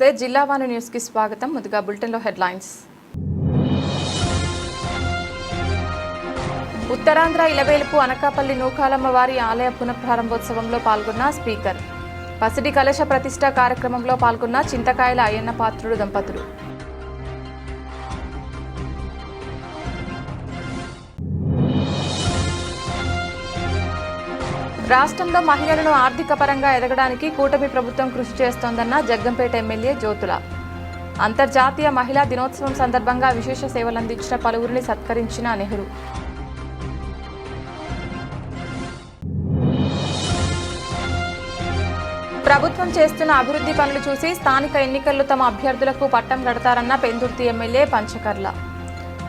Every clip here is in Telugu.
నమస్తే జిల్లావాణి న్యూస్ కి స్వాగతం. ముందుగా బులెటిన్ లో హెడ్లైన్స్. ఉత్తరాంధ్ర ఇలవేలుపు అనకాపల్లి నూకాలమ్మ వారి ఆలయ పునఃప్రారంభోత్సవంలో పాల్గొన్న స్పీకర్. పసిడి కలశ ప్రతిష్ఠ కార్యక్రమంలో పాల్గొన్న చింతకాయల అయ్యన్న పాత్రుడు దంపతులు. రాష్ట్రంలో మహిళలను ఆర్థిక పరంగా ఎదగడానికి కూటమి ప్రభుత్వం కృషి చేస్తోందన్న జగ్గంపేట ఎమ్మెల్యే జ్యోతుల. అంతర్జాతీయ మహిళా దినోత్సవం సందర్భంగా విశేష సేవలందించిన పలువురిని సత్కరించిన నెహ్రూ. ప్రభుత్వం చేస్తున్న అభివృద్ధి పనులు చూసి స్థానిక ఎన్నికల్లో తమ అభ్యర్థులకు పట్టం కడతారన్న పెందుర్తి ఎమ్మెల్యే పంచకర్ల.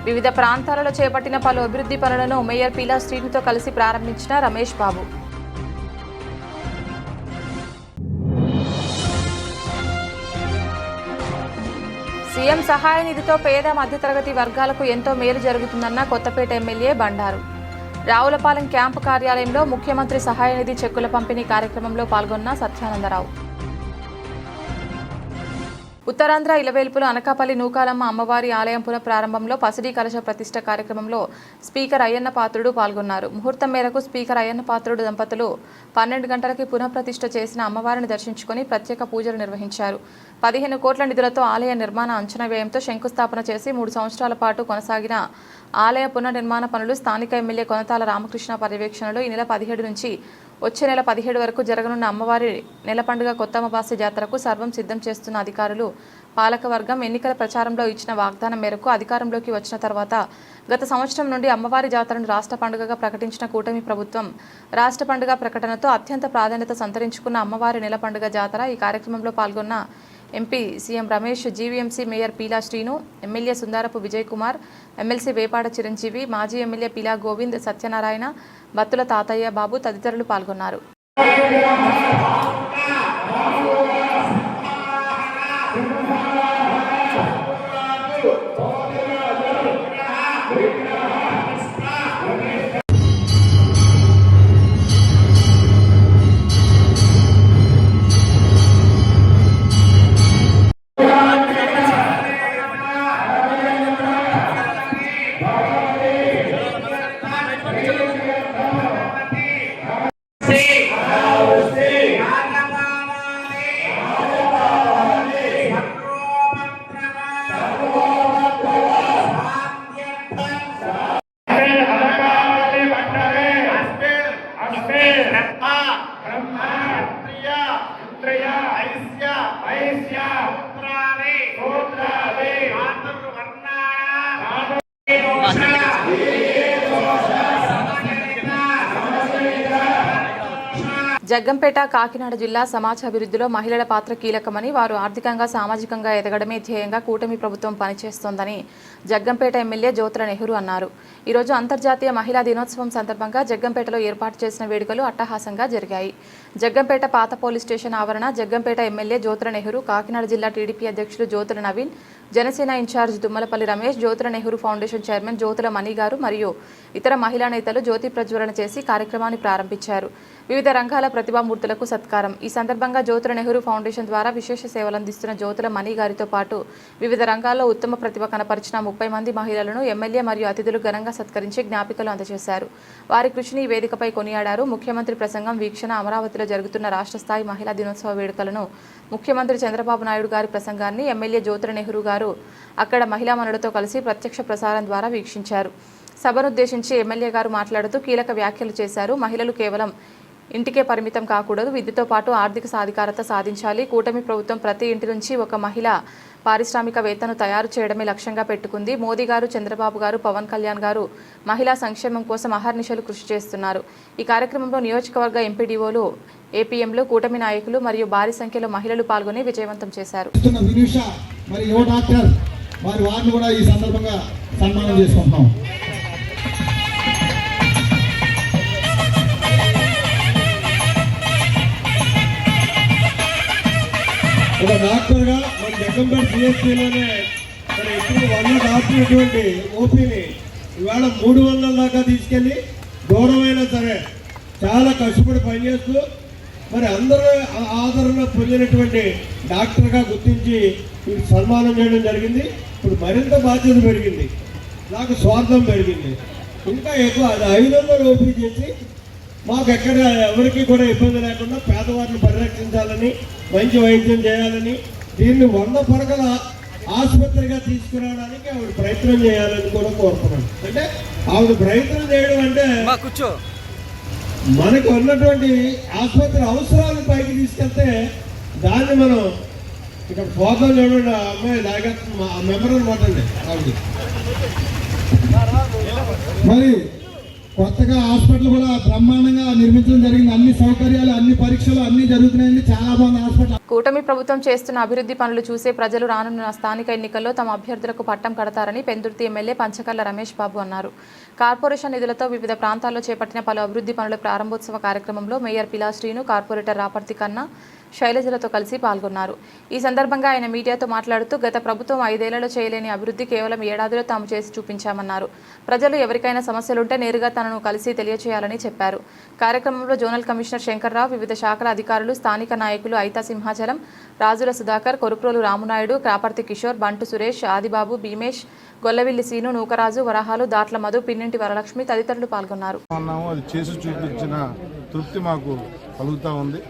వివిధ ప్రాంతాలలో చేపట్టిన పలు అభివృద్ధి పనులను మేయర్ పీలా శ్రీనితో కలిసి ప్రారంభించిన రమేష్ బాబు. సీఎం సహాయ నిధితో పేద మధ్యతరగతి వర్గాలకు ఎంతో మేలు జరుగుతుందన్న కొత్తపేట ఎమ్మెల్యే బండారు. రావులపాలెం క్యాంపు కార్యాలయంలో ముఖ్యమంత్రి సహాయ నిధి చెక్కుల పంపిణీ కార్యక్రమంలో పాల్గొన్న సత్యానందరావు. ఉత్తరాంధ్ర ఇలవేల్పుల అనకాపల్లి నూకాలమ్మ అమ్మవారి ఆలయం పునఃప్రారంభంలో పసిడి కలశ ప్రతిష్ఠ కార్యక్రమంలో స్పీకర్ అయ్యన్న పాత్రుడు పాల్గొన్నారు. ముహూర్తం మేరకు స్పీకర్ అయ్యన్న పాత్రుడు దంపతులు 12 గంటలకి పునఃప్రతిష్ఠ చేసిన అమ్మవారిని దర్శించుకుని ప్రత్యేక పూజలు నిర్వహించారు. 15 కోట్ల నిధులతో ఆలయ నిర్మాణ అంచనా వ్యయంతో శంకుస్థాపన చేసి 3 సంవత్సరాల పాటు కొనసాగిన ఆలయ పునర్నిర్మాణ పనులు స్థానిక ఎమ్మెల్యే కొనతాల రామకృష్ణ పర్యవేక్షణలో ఈ నెల 17 నుంచి వచ్చే నెల 17 వరకు జరగనున్న అమ్మవారి నెల పండుగ కొత్తమ్మబాసి జాతరకు సర్వం సిద్ధం చేస్తున్న అధికారులు, పాలకవర్గం ఎన్నికల ప్రచారంలో ఇచ్చిన వాగ్దానం మేరకు అధికారంలోకి వచ్చిన తర్వాత గత సంవత్సరం నుండి అమ్మవారి జాతరను రాష్ట్ర పండుగగా ప్రకటించిన కూటమి ప్రభుత్వం రాష్ట్ర పండుగ ప్రకటనతో అత్యంత ప్రాధాన్యత సంతరించుకున్న అమ్మవారి నెల పండుగ జాతర. ఈ కార్యక్రమంలో పాల్గొన్న MP CM Ramesh, GVMC mayor Peela Srinu, MLA Sundarapu Vijay Kumar, MLC Vepada Chiranjeevi, మాజీ ఎమ్మెల్యే పీలా గోవింద్, సత్యనారాయణ, బత్తుల తాతయ్య బాబు తదితరులు పాల్గొన్నారు. జగ్గంపేట కాకినాడ జిల్లా సమాజ అభివృద్ధిలో మహిళల పాత్ర కీలకమని, వారు ఆర్థికంగా సామాజికంగా ఎదగడమే ధ్యేయంగా కూటమి ప్రభుత్వం పనిచేస్తోందని జగ్గంపేట ఎమ్మెల్యే జ్యోతుల నెహ్రూ అన్నారు. ఈరోజు అంతర్జాతీయ మహిళా దినోత్సవం సందర్భంగా జగ్గంపేటలో ఏర్పాటు చేసిన వేడుకలు అట్టహాసంగా జరిగాయి. జగ్గంపేట పాత పోలీస్ స్టేషన్ ఆవరణ జగ్గంపేట ఎమ్మెల్యే జ్యోతుల నెహ్రూ, కాకినాడ జిల్లా టీడీపీ అధ్యక్షులు Jyothula Naveen, Janasena incharge Tummalapalli Ramesh, Jyothula Nehru foundation chairman Jyothula Mani garu మరియు ఇతర మహిళా నేతలు జ్యోతి ప్రజ్వలన చేసి కార్యక్రమాన్ని ప్రారంభించారు. వివిధ రంగాల ప్రతిభామూర్తులకు సత్కారం. ఈ సందర్భంగా జ్యోతుల నెహ్రూ ఫౌండేషన్ ద్వారా విశేష సేవలందిస్తున్న జ్యోతుల మణి గారితో పాటు వివిధ రంగాల్లో ఉత్తమ ప్రతిభ కనపరిచిన 30 మంది మహిళలను ఎమ్మెల్యే మరియు అతిథులు ఘనంగా సత్కరించి జ్ఞాపికలు అందజేశారు. వారి కృషిని ఈ వేదికపై కొనియాడారు. ముఖ్యమంత్రి ప్రసంగం వీక్షణ, అమరావతిలో జరుగుతున్న రాష్ట్ర స్థాయి మహిళా దినోత్సవ వేడుకలను, ముఖ్యమంత్రి చంద్రబాబు నాయుడు గారి ప్రసంగాన్ని ఎమ్మెల్యే జ్యోతుల నెహ్రూ గారు అక్కడ మహిళా మనులతో కలిసి ప్రత్యక్ష ప్రసారం ద్వారా వీక్షించారు. సభనుద్దేశించి ఎమ్మెల్యే గారు మాట్లాడుతూ కీలక వ్యాఖ్యలు చేశారు. మహిళలు కేవలం ఇంటికే పరిమితం కాకూడదు, విద్యతో పాటు ఆర్థిక సాధికారత సాధించాలి. కూటమి ప్రభుత్వం ప్రతి ఇంటి నుంచి ఒక మహిళ పారిశ్రామికవేత్తను తయారు చేయడమే లక్ష్యంగా పెట్టుకుంది. మోదీ గారు, చంద్రబాబు గారు, పవన్ కళ్యాణ్ గారు మహిళా సంక్షేమం కోసం అహర్నిశలు కృషి చేస్తున్నారు. ఈ కార్యక్రమంలో నియోజకవర్గ ఎంపీడీఓలు, ఏపీఎంలు, కూటమి నాయకులు మరియు భారీ సంఖ్యలో మహిళలు పాల్గొని విజయవంతం చేశారు. ఒక డాక్టర్గా మన జగ్గంపేట సిఎస్పీలోనే మరి ఎప్పుడు 100 డాక్టర్టువంటి ఓపీని ఇవాళ 300 దాకా తీసుకెళ్ళి దూరమైనా సరే చాలా కష్టపడి పనిచేస్తూ మరి అందరూ ఆదరణ పొందినటువంటి డాక్టర్గా గుర్తించి మీకు సన్మానం చేయడం జరిగింది. ఇప్పుడు మరింత బాధ్యత పెరిగింది, నాకు స్వార్థం పెరిగింది, ఇంకా ఎక్కువ అది 500 ఓపీ చేసి మాకు ఎక్కడ ఎవరికి కూడా ఇబ్బంది లేకుండా పేదవారిని పరిరక్షించాలని, మంచి వైద్యం చేయాలని, దీన్ని 100 పడకల ఆసుపత్రిగా తీసుకురావడానికి ఆవిడ ప్రయత్నం చేయాలని కూడా కోరుతున్నాను. అంటే ఆవిడ ప్రయత్నం చేయడం అంటే మనకు ఉన్నటువంటి ఆసుపత్రి అవసరాలను పైకి తీసుకెళ్తే దాన్ని మనం ఇక్కడ ఫోటో చూడండి. ఆ అమ్మాయి నాయకత్వం మెంబర్ అనమాట అండి ఆవిడ. మరి కొత్తగా హాస్పిటల్ కూడా బ్రహ్మాండంగా నిర్మించడం జరిగింది. అన్ని సౌకర్యాలు, అన్ని పరీక్షలు అన్ని జరుగుతున్నాయండి. చాలా బాగుంది హాస్పిటల్. కూటమి ప్రభుత్వం చేస్తున్న అభివృద్ధి పనులు చూసే ప్రజలు రానున్న స్థానిక ఎన్నికల్లో తమ అభ్యర్థులకు పట్టం కడతారని పెందుర్తి ఎమ్మెల్యే పంచకర్ల రమేష్ బాబు అన్నారు. కార్పొరేషన్ నిధులతో వివిధ ప్రాంతాల్లో చేపట్టిన పలు అభివృద్ధి పనుల ప్రారంభోత్సవ కార్యక్రమంలో మేయర్ పిలా శ్రీను, కార్పొరేటర్ రాపర్తి కన్నా, శైలజలతో కలిసి పాల్గొన్నారు. ఈ సందర్భంగా ఆయన మీడియాతో మాట్లాడుతూ గత ప్రభుత్వం 5 ఏళ్లలో చేయలేని అభివృద్ధి కేవలం ఏడాదిలో తాము చేసి చూపించామన్నారు. ప్రజలు ఎవరికైనా సమస్యలుంటే నేరుగా తనను కలిసి తెలియచేయాలని చెప్పారు. కార్యక్రమంలో జోనల్ కమిషనర్ శంకర్రావు, వివిధ శాఖల అధికారులు, స్థానిక నాయకులు ఐతా సింహాచలం, రాజుల సుధాకర్, కొరుప్రోలు రామునాయుడు, క్రాపర్తి కిషోర్, బంటు సురేష్, ఆదిబాబు, భీమేష్, గొల్లవిల్లి సీను, నూకరాజు, వరహాలు, దాట్ల మధు, పిన్నింటి వరలక్ష్మి తదితరులు పాల్గొన్నారు. అది చేసి చూపించిన తృప్తి మాకు కలుగుతూ ఉంది.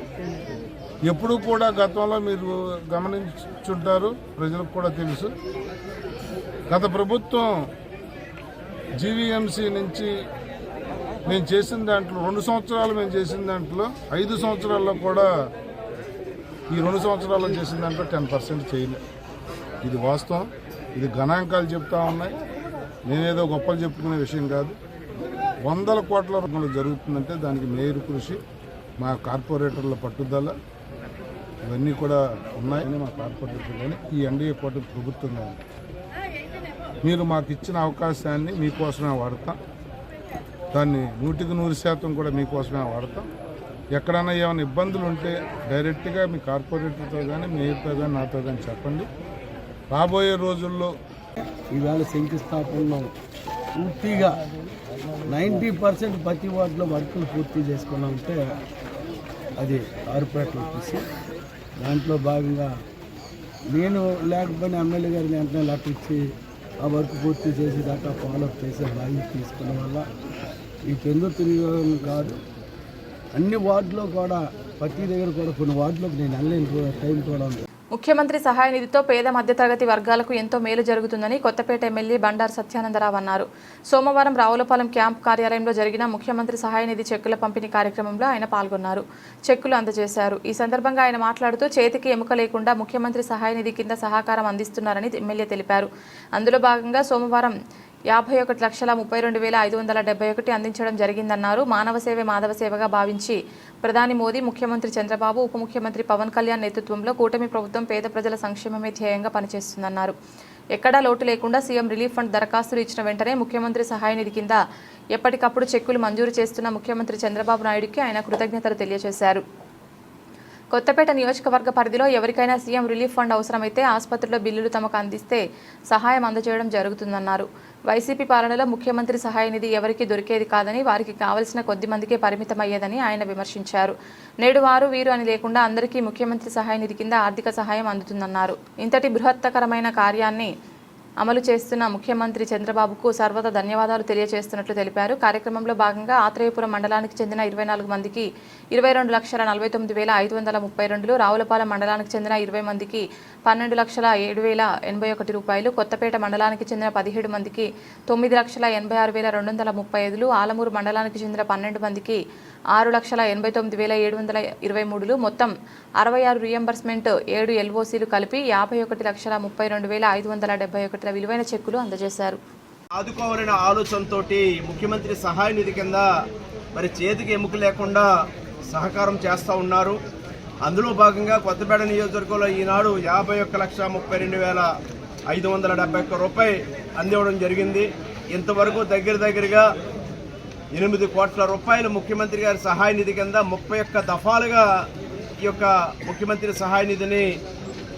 ఎప్పుడు కూడా గతంలో మీరు గమనించుంటారు, ప్రజలకు కూడా తెలుసు, గత ప్రభుత్వం జీవీఎంసీ నుంచి మేము చేసిన దాంట్లో 2 సంవత్సరాలు మేము చేసిన దాంట్లో 5 సంవత్సరాల్లో కూడా ఈ 2 సంవత్సరాల్లో చేసిన దాంట్లో 10% చేయలే. ఇది వాస్తవం, ఇది గణాంకాలు చెప్తా ఉన్నాయి. నేనేదో గొప్పలు చెప్పుకునే విషయం కాదు. 100 కోట్ల రూపాయలు జరుగుతుందంటే దానికి మేయర్ కృషి, మా కార్పొరేటర్ల పట్టుదల ఇవన్నీ కూడా ఉన్నాయి. మా కార్పొరేటర్ కానీ ఈ ఎన్డీఏ కూటమి ప్రభుత్వం కానీ మీరు మాకు ఇచ్చిన అవకాశాన్ని మీకోసమే వాడతాం, దాన్ని 100% కూడా మీకోసమే వాడతాం. ఎక్కడైనా ఏమైనా ఇబ్బందులు ఉంటే డైరెక్ట్గా మీ కార్పొరేటర్తో కానీ మేయర్తో కానీ నాతో కానీ చెప్పండి. రాబోయే రోజుల్లో ఈవేళ శంకుస్థాపనలో పూర్తిగా 90% ప్రతి వార్డులో వర్కులు పూర్తి చేసుకున్నామంటే అది కార్పొరేట్లు వచ్చేసి దాంట్లో భాగంగా నేను లేకపోయినా ఎమ్మెల్యే గారిని వెంటనే లెటర్ ఇచ్చి ఆ వర్క్ పూర్తి చేసేదాకా ఫాలోఅప్ చేసే బాధ్యత తీసుకున్న వల్ల ఈ పెందుర్తి నియోజకవర్గం కాదు అన్ని వార్డులో కూడా ప్రతి దగ్గర కూడా కొన్ని వార్డులకు నేను వెళ్ళలేని టైం కూడా ఉంది. ముఖ్యమంత్రి సహాయ నిధితో పేద మధ్యతరగతి వర్గాలకు ఎంతో మేలు జరుగుతుందని కొత్తపేట ఎమ్మెల్యే బండారు సత్యానందరావు అన్నారు. సోమవారం రావులపాలెం క్యాంప్ కార్యాలయంలో జరిగిన ముఖ్యమంత్రి సహాయ నిధి చెక్కుల పంపిణీ కార్యక్రమంలో ఆయన పాల్గొన్నారు. చెక్కులు అందజేశారు. ఈ సందర్భంగా ఆయన మాట్లాడుతూ చేతికి ఎముక లేకుండా ముఖ్యమంత్రి సహాయ నిధి కింద సహకారం అందిస్తున్నారని ఎమ్మెల్యే తెలిపారు. అందులో భాగంగా సోమవారం 51,32,571 అందించడం జరిగిందన్నారు. మానవ సేవే మాధవ సేవగా భావించి ప్రధాని మోదీ, ముఖ్యమంత్రి చంద్రబాబు, ఉప ముఖ్యమంత్రి పవన్ కళ్యాణ్ నేతృత్వంలో కూటమి ప్రభుత్వం పేద ప్రజల సంక్షేమమే ధ్యేయంగా పనిచేస్తుందన్నారు. ఎక్కడా లోటు లేకుండా సీఎం రిలీఫ్ ఫండ్ దరఖాస్తులు ఇచ్చిన వెంటనే ముఖ్యమంత్రి సహాయ నిధి కింద ఎప్పటికప్పుడు చెక్కులు మంజూరు చేస్తున్న ముఖ్యమంత్రి చంద్రబాబు నాయుడుకి ఆయన కృతజ్ఞతలు తెలియజేశారు. కొత్తపేట నియోజకవర్గ పరిధిలో ఎవరికైనా సీఎం రిలీఫ్ ఫండ్ అవసరమైతే ఆసుపత్రిలో బిల్లులు తమకు అందిస్తే సహాయం అందజేయడం జరుగుతుందన్నారు. వైసీపీ పాలనలో ముఖ్యమంత్రి సహాయ నిధి ఎవరికి దొరికేది కాదని, వారికి కావలసిన కొద్ది మందికే పరిమితమయ్యేదని ఆయన విమర్శించారు. నేడు వారు వీరు అని లేకుండా అందరికీ ముఖ్యమంత్రి సహాయ నిధి కింద ఆర్థిక సహాయం అందుతుందన్నారు. ఇంతటి బృహత్తకరమైన కార్యాన్ని అమలు చేస్తున్న ముఖ్యమంత్రి చంద్రబాబుకు సర్వదా ధన్యవాదాలు తెలియజేస్తున్నట్లు తెలిపారు. కార్యక్రమంలో భాగంగా ఆత్రేయపురం మండలానికి చెందిన 24 మందికి 22,49,532, రావులపాలెం మండలానికి చెందిన 20 మందికి 12,07,081 రూపాయలు, కొత్తపేట మండలానికి చెందిన 17 మందికి 9,86,235, ఆలమూరు మండలానికి చెందిన 12 మందికి 6,89,723, మొత్తం 66 రీఎంబర్స్మెంట్, 7 ఎల్ఓసీలు కలిపి 51,32,571 విలువైన చెక్కులు అందజేశారు. ఆదుకోవాలనే ఆలోచనతో ముఖ్యమంత్రి సహాయ నిధి కింద మరి చేతికి ఎముక లేకుండా సహకారం చేస్తూ ఉన్నారు. అందులో భాగంగా కొత్తపేట నియోజకవర్గంలో ఈనాడు 51,32,571 రూపాయలు అందివ్వడం జరిగింది. ఇంతవరకు దగ్గరగా 8 కోట్ల రూపాయలు ముఖ్యమంత్రి గారి సహాయ నిధి కింద 31 దఫాలుగా ఈ యొక్క ముఖ్యమంత్రి సహాయ నిధిని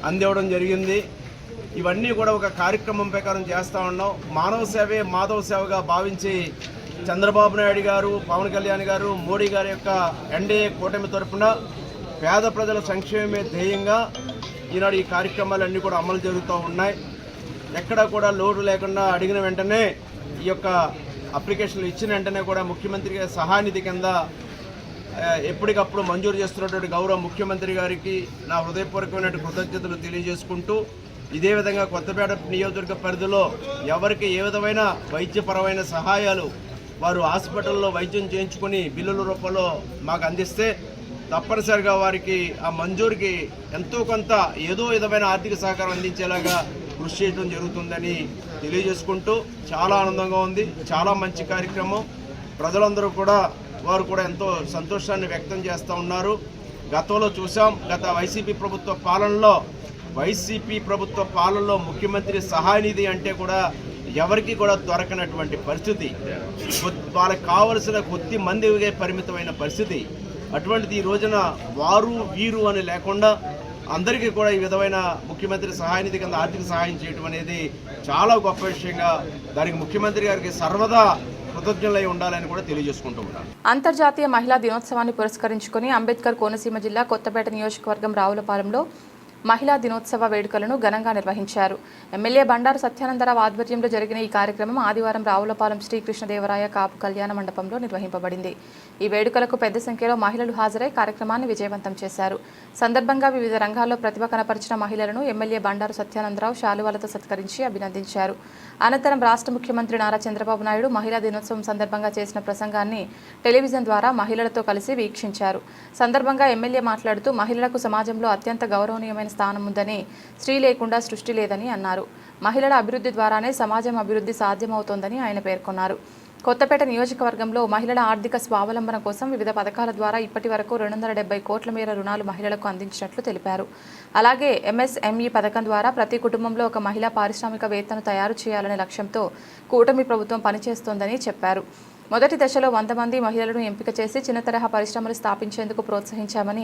అందివ్వడం జరిగింది. ఇవన్నీ కూడా ఒక కార్యక్రమం ప్రకారం చేస్తూ ఉన్నాం. మానవ సేవే మాధవ సేవగా భావించి చంద్రబాబు నాయుడు గారు, పవన్ కళ్యాణ్ గారు, మోడీ గారి యొక్క ఎన్డీఏ కూటమి తరఫున పేద ప్రజల సంక్షేమమే ధ్యేయంగా ఈనాడు ఈ కార్యక్రమాలన్నీ కూడా అమలు జరుగుతూ ఉన్నాయి. ఎక్కడా కూడా లోటు లేకుండా అడిగిన వెంటనే ఈ యొక్క అప్లికేషన్లు ఇచ్చిన వెంటనే కూడా ముఖ్యమంత్రి గారి సహాయనిధి కింద ఎప్పటికప్పుడు మంజూరు చేస్తున్నటువంటి గౌరవ ముఖ్యమంత్రి గారికి నా హృదయపూర్వకమైన కృతజ్ఞతలు తెలియజేసుకుంటూ, ఇదే విధంగా కొత్తపేట నియోజకవర్గ పరిధిలో ఎవరికి ఏ విధమైన వైద్యపరమైన సహాయాలు వారు హాస్పిటల్లో వైద్యం చేయించుకొని బిల్లుల రూపంలో మాకు అందిస్తే తప్పనిసరిగా వారికి ఆ మంజూరికి ఎంతో కొంత ఏదో విధమైన ఆర్థిక సహకారం అందించేలాగా కృషి చేయడం జరుగుతుందని తెలియజేసుకుంటూ, చాలా ఆనందంగా ఉంది. చాలా మంచి కార్యక్రమం. ప్రజలందరూ కూడా వారు కూడా ఎంతో సంతోషాన్ని వ్యక్తం చేస్తూ ఉన్నారు. గతంలో చూసాం, గత వైసీపీ ప్రభుత్వ పాలనలో ముఖ్యమంత్రి సహాయనిధి అంటే కూడా ఎవరికి కూడా దొరకనటువంటి పరిస్థితి, వాళ్ళకి కావలసిన కొద్ది మందికే పరిమితమైన పరిస్థితి. అటువంటిది ఈ రోజున వారు వీరు అని లేకుండా అందరికీ కూడా ఈ విధమైన ముఖ్యమంత్రి సహాయనిధి కింద ఆర్థిక సహాయం చేయడం అనేది చాలా గొప్ప విషయంగా, దానికి ముఖ్యమంత్రి గారికి సర్వదా కృతజ్ఞులై ఉండాలని కూడా తెలియజేసుకుంటూ ఉన్నాను. అంతర్జాతీయ మహిళా దినోత్సవాన్ని పురస్కరించుకుని అంబేద్కర్ కోనసీమ జిల్లా కొత్తపేట నియోజకవర్గం రావులపాలెంలో మహిళా దినోత్సవ వేడుకలను ఘనంగా నిర్వహించారు. ఎమ్మెల్యే బండారు సత్యానందరావు ఆధ్వర్యంలో జరిగిన ఈ కార్యక్రమం ఆదివారం రావులపాలెం శ్రీకృష్ణదేవరాయ కాపు కళ్యాణ మండపంలో నిర్వహింపబడింది. ఈ వేడుకలకు పెద్ద సంఖ్యలో మహిళలు హాజరై కార్యక్రమాన్ని విజయవంతం చేశారు. సందర్భంగా వివిధ రంగాల్లో ప్రతిభ కనపరిచిన మహిళలను ఎమ్మెల్యే బండారు సత్యానందరావు శాలువాలతో సత్కరించి అభినందించారు. అనంతరం రాష్ట్ర ముఖ్యమంత్రి నారా చంద్రబాబు నాయుడు మహిళా దినోత్సవం సందర్భంగా చేసిన ప్రసంగాన్ని టెలివిజన్ ద్వారా మహిళలతో కలిసి వీక్షించారు. సందర్భంగా ఎమ్మెల్యే మాట్లాడుతూ మహిళలకు సమాజంలో అత్యంత గౌరవనీయమైన స్థానం ఉందని, స్త్రీ లేకుండా సృష్టి లేదని అన్నారు. మహిళల అభివృద్ధి ద్వారానే సమాజం అభివృద్ధి సాధ్యమవుతోందని ఆయన పేర్కొన్నారు. కొత్తపేట నియోజకవర్గంలో మహిళల ఆర్థిక స్వావలంబన కోసం వివిధ పథకాల ద్వారా ఇప్పటి వరకు 270 కోట్ల మేర రుణాలు మహిళలకు అందించినట్లు తెలిపారు. అలాగే ఎంఎస్ఎంఈ పథకం ద్వారా ప్రతి కుటుంబంలో ఒక మహిళా పారిశ్రామికవేత్తను తయారు చేయాలనే లక్ష్యంతో కూటమి ప్రభుత్వం పనిచేస్తోందని చెప్పారు. మొదటి దశలో 100 మంది మహిళలను ఎంపిక చేసి చిన్న తరహా పరిశ్రమలు స్థాపించేందుకు ప్రోత్సహించామని,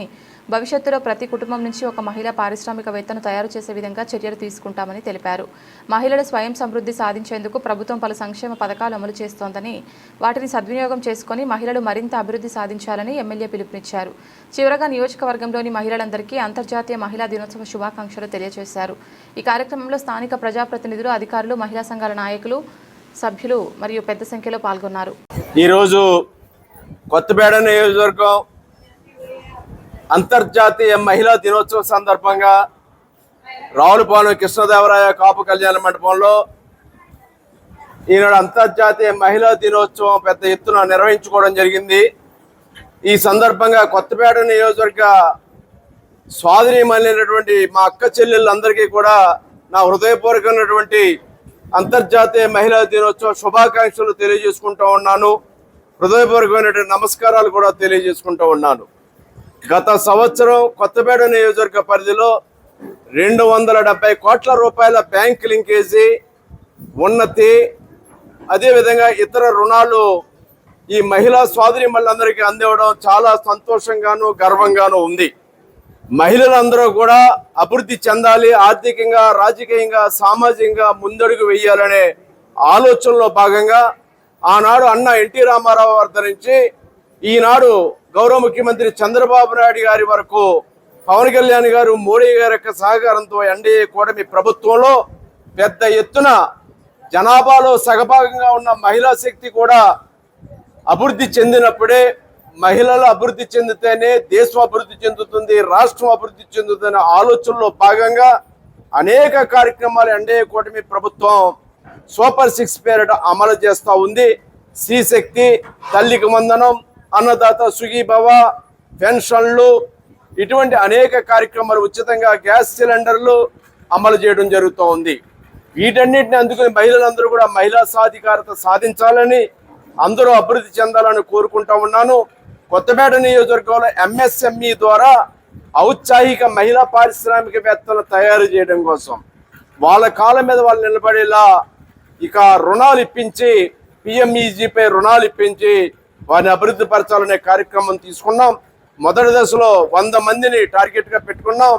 భవిష్యత్తులో ప్రతి కుటుంబం నుంచి ఒక మహిళా పారిశ్రామికవేత్తను తయారు చేసే విధంగా చర్యలు తీసుకుంటామని తెలిపారు. మహిళలు స్వయం సమృద్ధి సాధించేందుకు ప్రభుత్వం పలు సంక్షేమ పథకాలు అమలు చేస్తోందని, వాటిని సద్వినియోగం చేసుకుని మహిళలు మరింత అభివృద్ధి సాధించాలని ఎమ్మెల్యే పిలుపునిచ్చారు. చివరగా నియోజకవర్గంలోని మహిళలందరికీ అంతర్జాతీయ మహిళా దినోత్సవ శుభాకాంక్షలు తెలియజేశారు. ఈ కార్యక్రమంలో స్థానిక ప్రజాప్రతినిధులు, అధికారులు, మహిళా సంఘాల నాయకులు, సభ్యులు మరియు పెద్ద సంఖ్యలో పాల్గొన్నారు. ఈరోజు కొత్తపేట నియోజకవర్గం అంతర్జాతీయ మహిళా దినోత్సవం సందర్భంగా రావులపాలెం కృష్ణదేవరాయ కాపు కళ్యాణ మండపంలో ఈనాడు అంతర్జాతీయ మహిళా దినోత్సవం పెద్ద ఎత్తున నిర్వహించుకోవడం జరిగింది. ఈ సందర్భంగా కొత్తపేట నియోజకవర్గ స్వాధీనమైనటువంటి మా అక్క చెల్లెళ్ళందరికీ కూడా నా హృదయపూర్వకమైనటువంటి అంతర్జాతీయ మహిళా దినోత్సవ శుభాకాంక్షలు తెలియజేసుకుంటూ ఉన్నాను. హృదయపూర్వకమైనటువంటి నమస్కారాలు కూడా తెలియజేసుకుంటూ ఉన్నాను. గత సంవత్సరం కొత్తపేట నియోజకవర్గ పరిధిలో 270 కోట్ల రూపాయల బ్యాంక్ లింకేజీ, ఉన్నతి, అదేవిధంగా ఇతర రుణాలు ఈ మహిళా సోదరీమణులందరికీ అందివ్వడం చాలా సంతోషంగాను గర్వంగాను ఉంది. మహిళలందరూ కూడా అభివృద్ధి చెందాలి, ఆర్థికంగా, రాజకీయంగా, సామాజికంగా ముందడుగు వేయాలనే ఆలోచనలో భాగంగా ఆనాడు అన్న ఎన్టీ రామారావు వద్ద నుంచి ఈనాడు గౌరవ ముఖ్యమంత్రి చంద్రబాబు నాయుడు గారి వరకు పవన్ కళ్యాణ్ గారు, మోడీ గారి యొక్క సహకారంతో ఎన్డీఏ కూటమి ప్రభుత్వంలో పెద్ద ఎత్తున జనాభాలో సగభాగంగా ఉన్న మహిళా శక్తి కూడా అభివృద్ధి చెందినప్పుడే, మహిళలు అభివృద్ధి చెందితేనే దేశం అభివృద్ధి చెందుతుంది, రాష్ట్రం అభివృద్ధి చెందుతున్న ఆలోచనలో భాగంగా అనేక కార్యక్రమాలు ఎన్డీఏ కూటమి ప్రభుత్వం సూపర్ 6 పేరిట అమలు చేస్తూ ఉంది. శ్రీశక్తి, తల్లికి వందనం, అన్నదాత సుఖీభవ, పెన్షన్లు, ఇటువంటి అనేక కార్యక్రమాలు, ఉచితంగా గ్యాస్ సిలిండర్లు అమలు చేయడం జరుగుతూ ఉంది. వీటన్నిటిని అందుకుని మహిళలందరూ కూడా మహిళా సాధికారత సాధించాలని, అందరూ అభివృద్ధి చెందాలని కోరుకుంటా ఉన్నాను. కొత్తపేట నియోజకవర్గంలో ఎంఎస్ఎంఈ ద్వారా ఔత్సాహిక మహిళా పారిశ్రామికవేత్తలు తయారు చేయడం కోసం వాళ్ళ కాళ్ళ మీద వాళ్ళు నిలబడేలా ఇక రుణాలు ఇప్పించి, పిఎంఈజీపై రుణాలు ఇప్పించి వారిని అభివృద్ధి పరచాలనే కార్యక్రమం తీసుకున్నాం. మొదటి దశలో 100 మందిని టార్గెట్గా పెట్టుకున్నాం.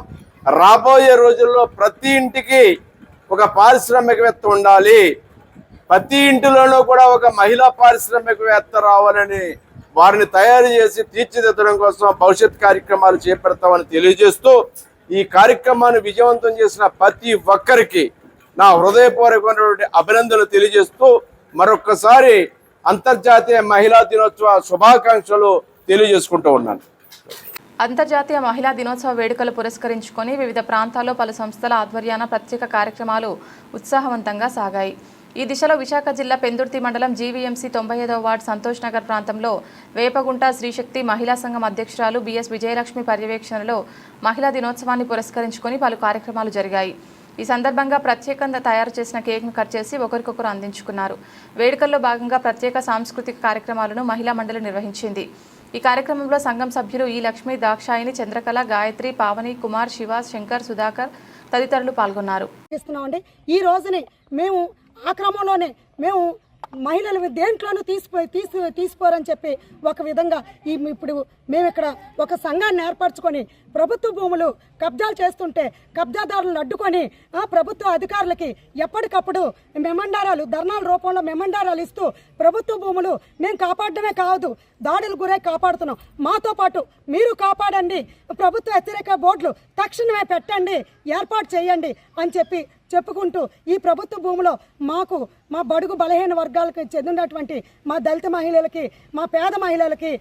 రాబోయే రోజుల్లో ప్రతి ఇంటికి ఒక పారిశ్రామికవేత్త ఉండాలి, ప్రతి ఇంటిలోనూ కూడా ఒక మహిళా పారిశ్రామికవేత్త రావాలని వారిని తయారు చేసి తీర్చిదిద్దడం కోసం భవిష్యత్ కార్యక్రమాలు చేపడతామని తెలియజేస్తూ ఈ కార్యక్రమాన్ని విజయవంతం చేసిన ప్రతి ఒక్కరికి నా హృదయపూర్వకమైనటువంటి అభినందనలు తెలియజేస్తూ మరొక్కసారి అంతర్జాతీయ మహిళా దినోత్సవ శుభాకాంక్షలు తెలియజేసుకుంటూ ఉన్నాను. అంతర్జాతీయ మహిళా దినోత్సవ వేడుకలు పురస్కరించుకొని వివిధ ప్రాంతాల్లో పలు సంస్థల ఆధ్వర్యాన ప్రత్యేక కార్యక్రమాలు ఉత్సాహవంతంగా సాగాయి. ఈ దిశలో విశాఖ జిల్లా పెందుర్తి మండలం జీవీఎంసీ 95వ వార్డు సంతోష్ నగర్ ప్రాంతంలో వేపగుంట శ్రీశక్తి మహిళా సంఘం అధ్యక్షురాలు బిఎస్ విజయలక్ష్మి పర్యవేక్షణలో మహిళా దినోత్సవాన్ని పురస్కరించుకొని పలు కార్యక్రమాలు జరిగాయి. ఈ సందర్భంగా ప్రత్యేకంగా తయారు చేసిన కేక్ను కట్ చేసి ఒకరికొకరు అందించుకున్నారు. వేడుకల్లో భాగంగా ప్రత్యేక సాంస్కృతిక కార్యక్రమాలను మహిళా మండలి నిర్వహించింది. ఈ కార్యక్రమంలో సంఘం సభ్యులు ఈ లక్ష్మి, దాక్షాయిని, చంద్రకళ, గాయత్రి, పావని, కుమార్, శివ, శంకర్, సుధాకర్ తదితరులు పాల్గొన్నారు. ఈ రోజుని మేము ఆ క్రమంలోనే మేము మహిళలు దేంట్లోనూ తీసిపోరని చెప్పి ఒక విధంగా ఇప్పుడు మేము ఇక్కడ ఒక సంఘాన్ని ఏర్పరచుకొని ప్రభుత్వ భూములు కబ్జాలు చేస్తుంటే కబ్జాదారులను అడ్డుకొని ప్రభుత్వ అధికారులకి ఎప్పటికప్పుడు మెమండారాలు ధర్నాల రూపంలో మెమండారాలు ఇస్తూ ప్రభుత్వ భూములు మేము కాపాడడమే కాదు దాడులు గురై కాపాడుతున్నాం. మాతో పాటు మీరు కాపాడండి, ప్రభుత్వ హెచ్చరిక బోర్డులు తక్షణమే పెట్టండి, ఏర్పాటు చేయండి అని చెప్పుకుంటూ ఈ ప్రభుత్వ భూమిలో మాకు మా బడుగు బలహీన వర్గాలకు చెందినటువంటి మా దళిత మహిళలకి, మా పేద మహిళలకి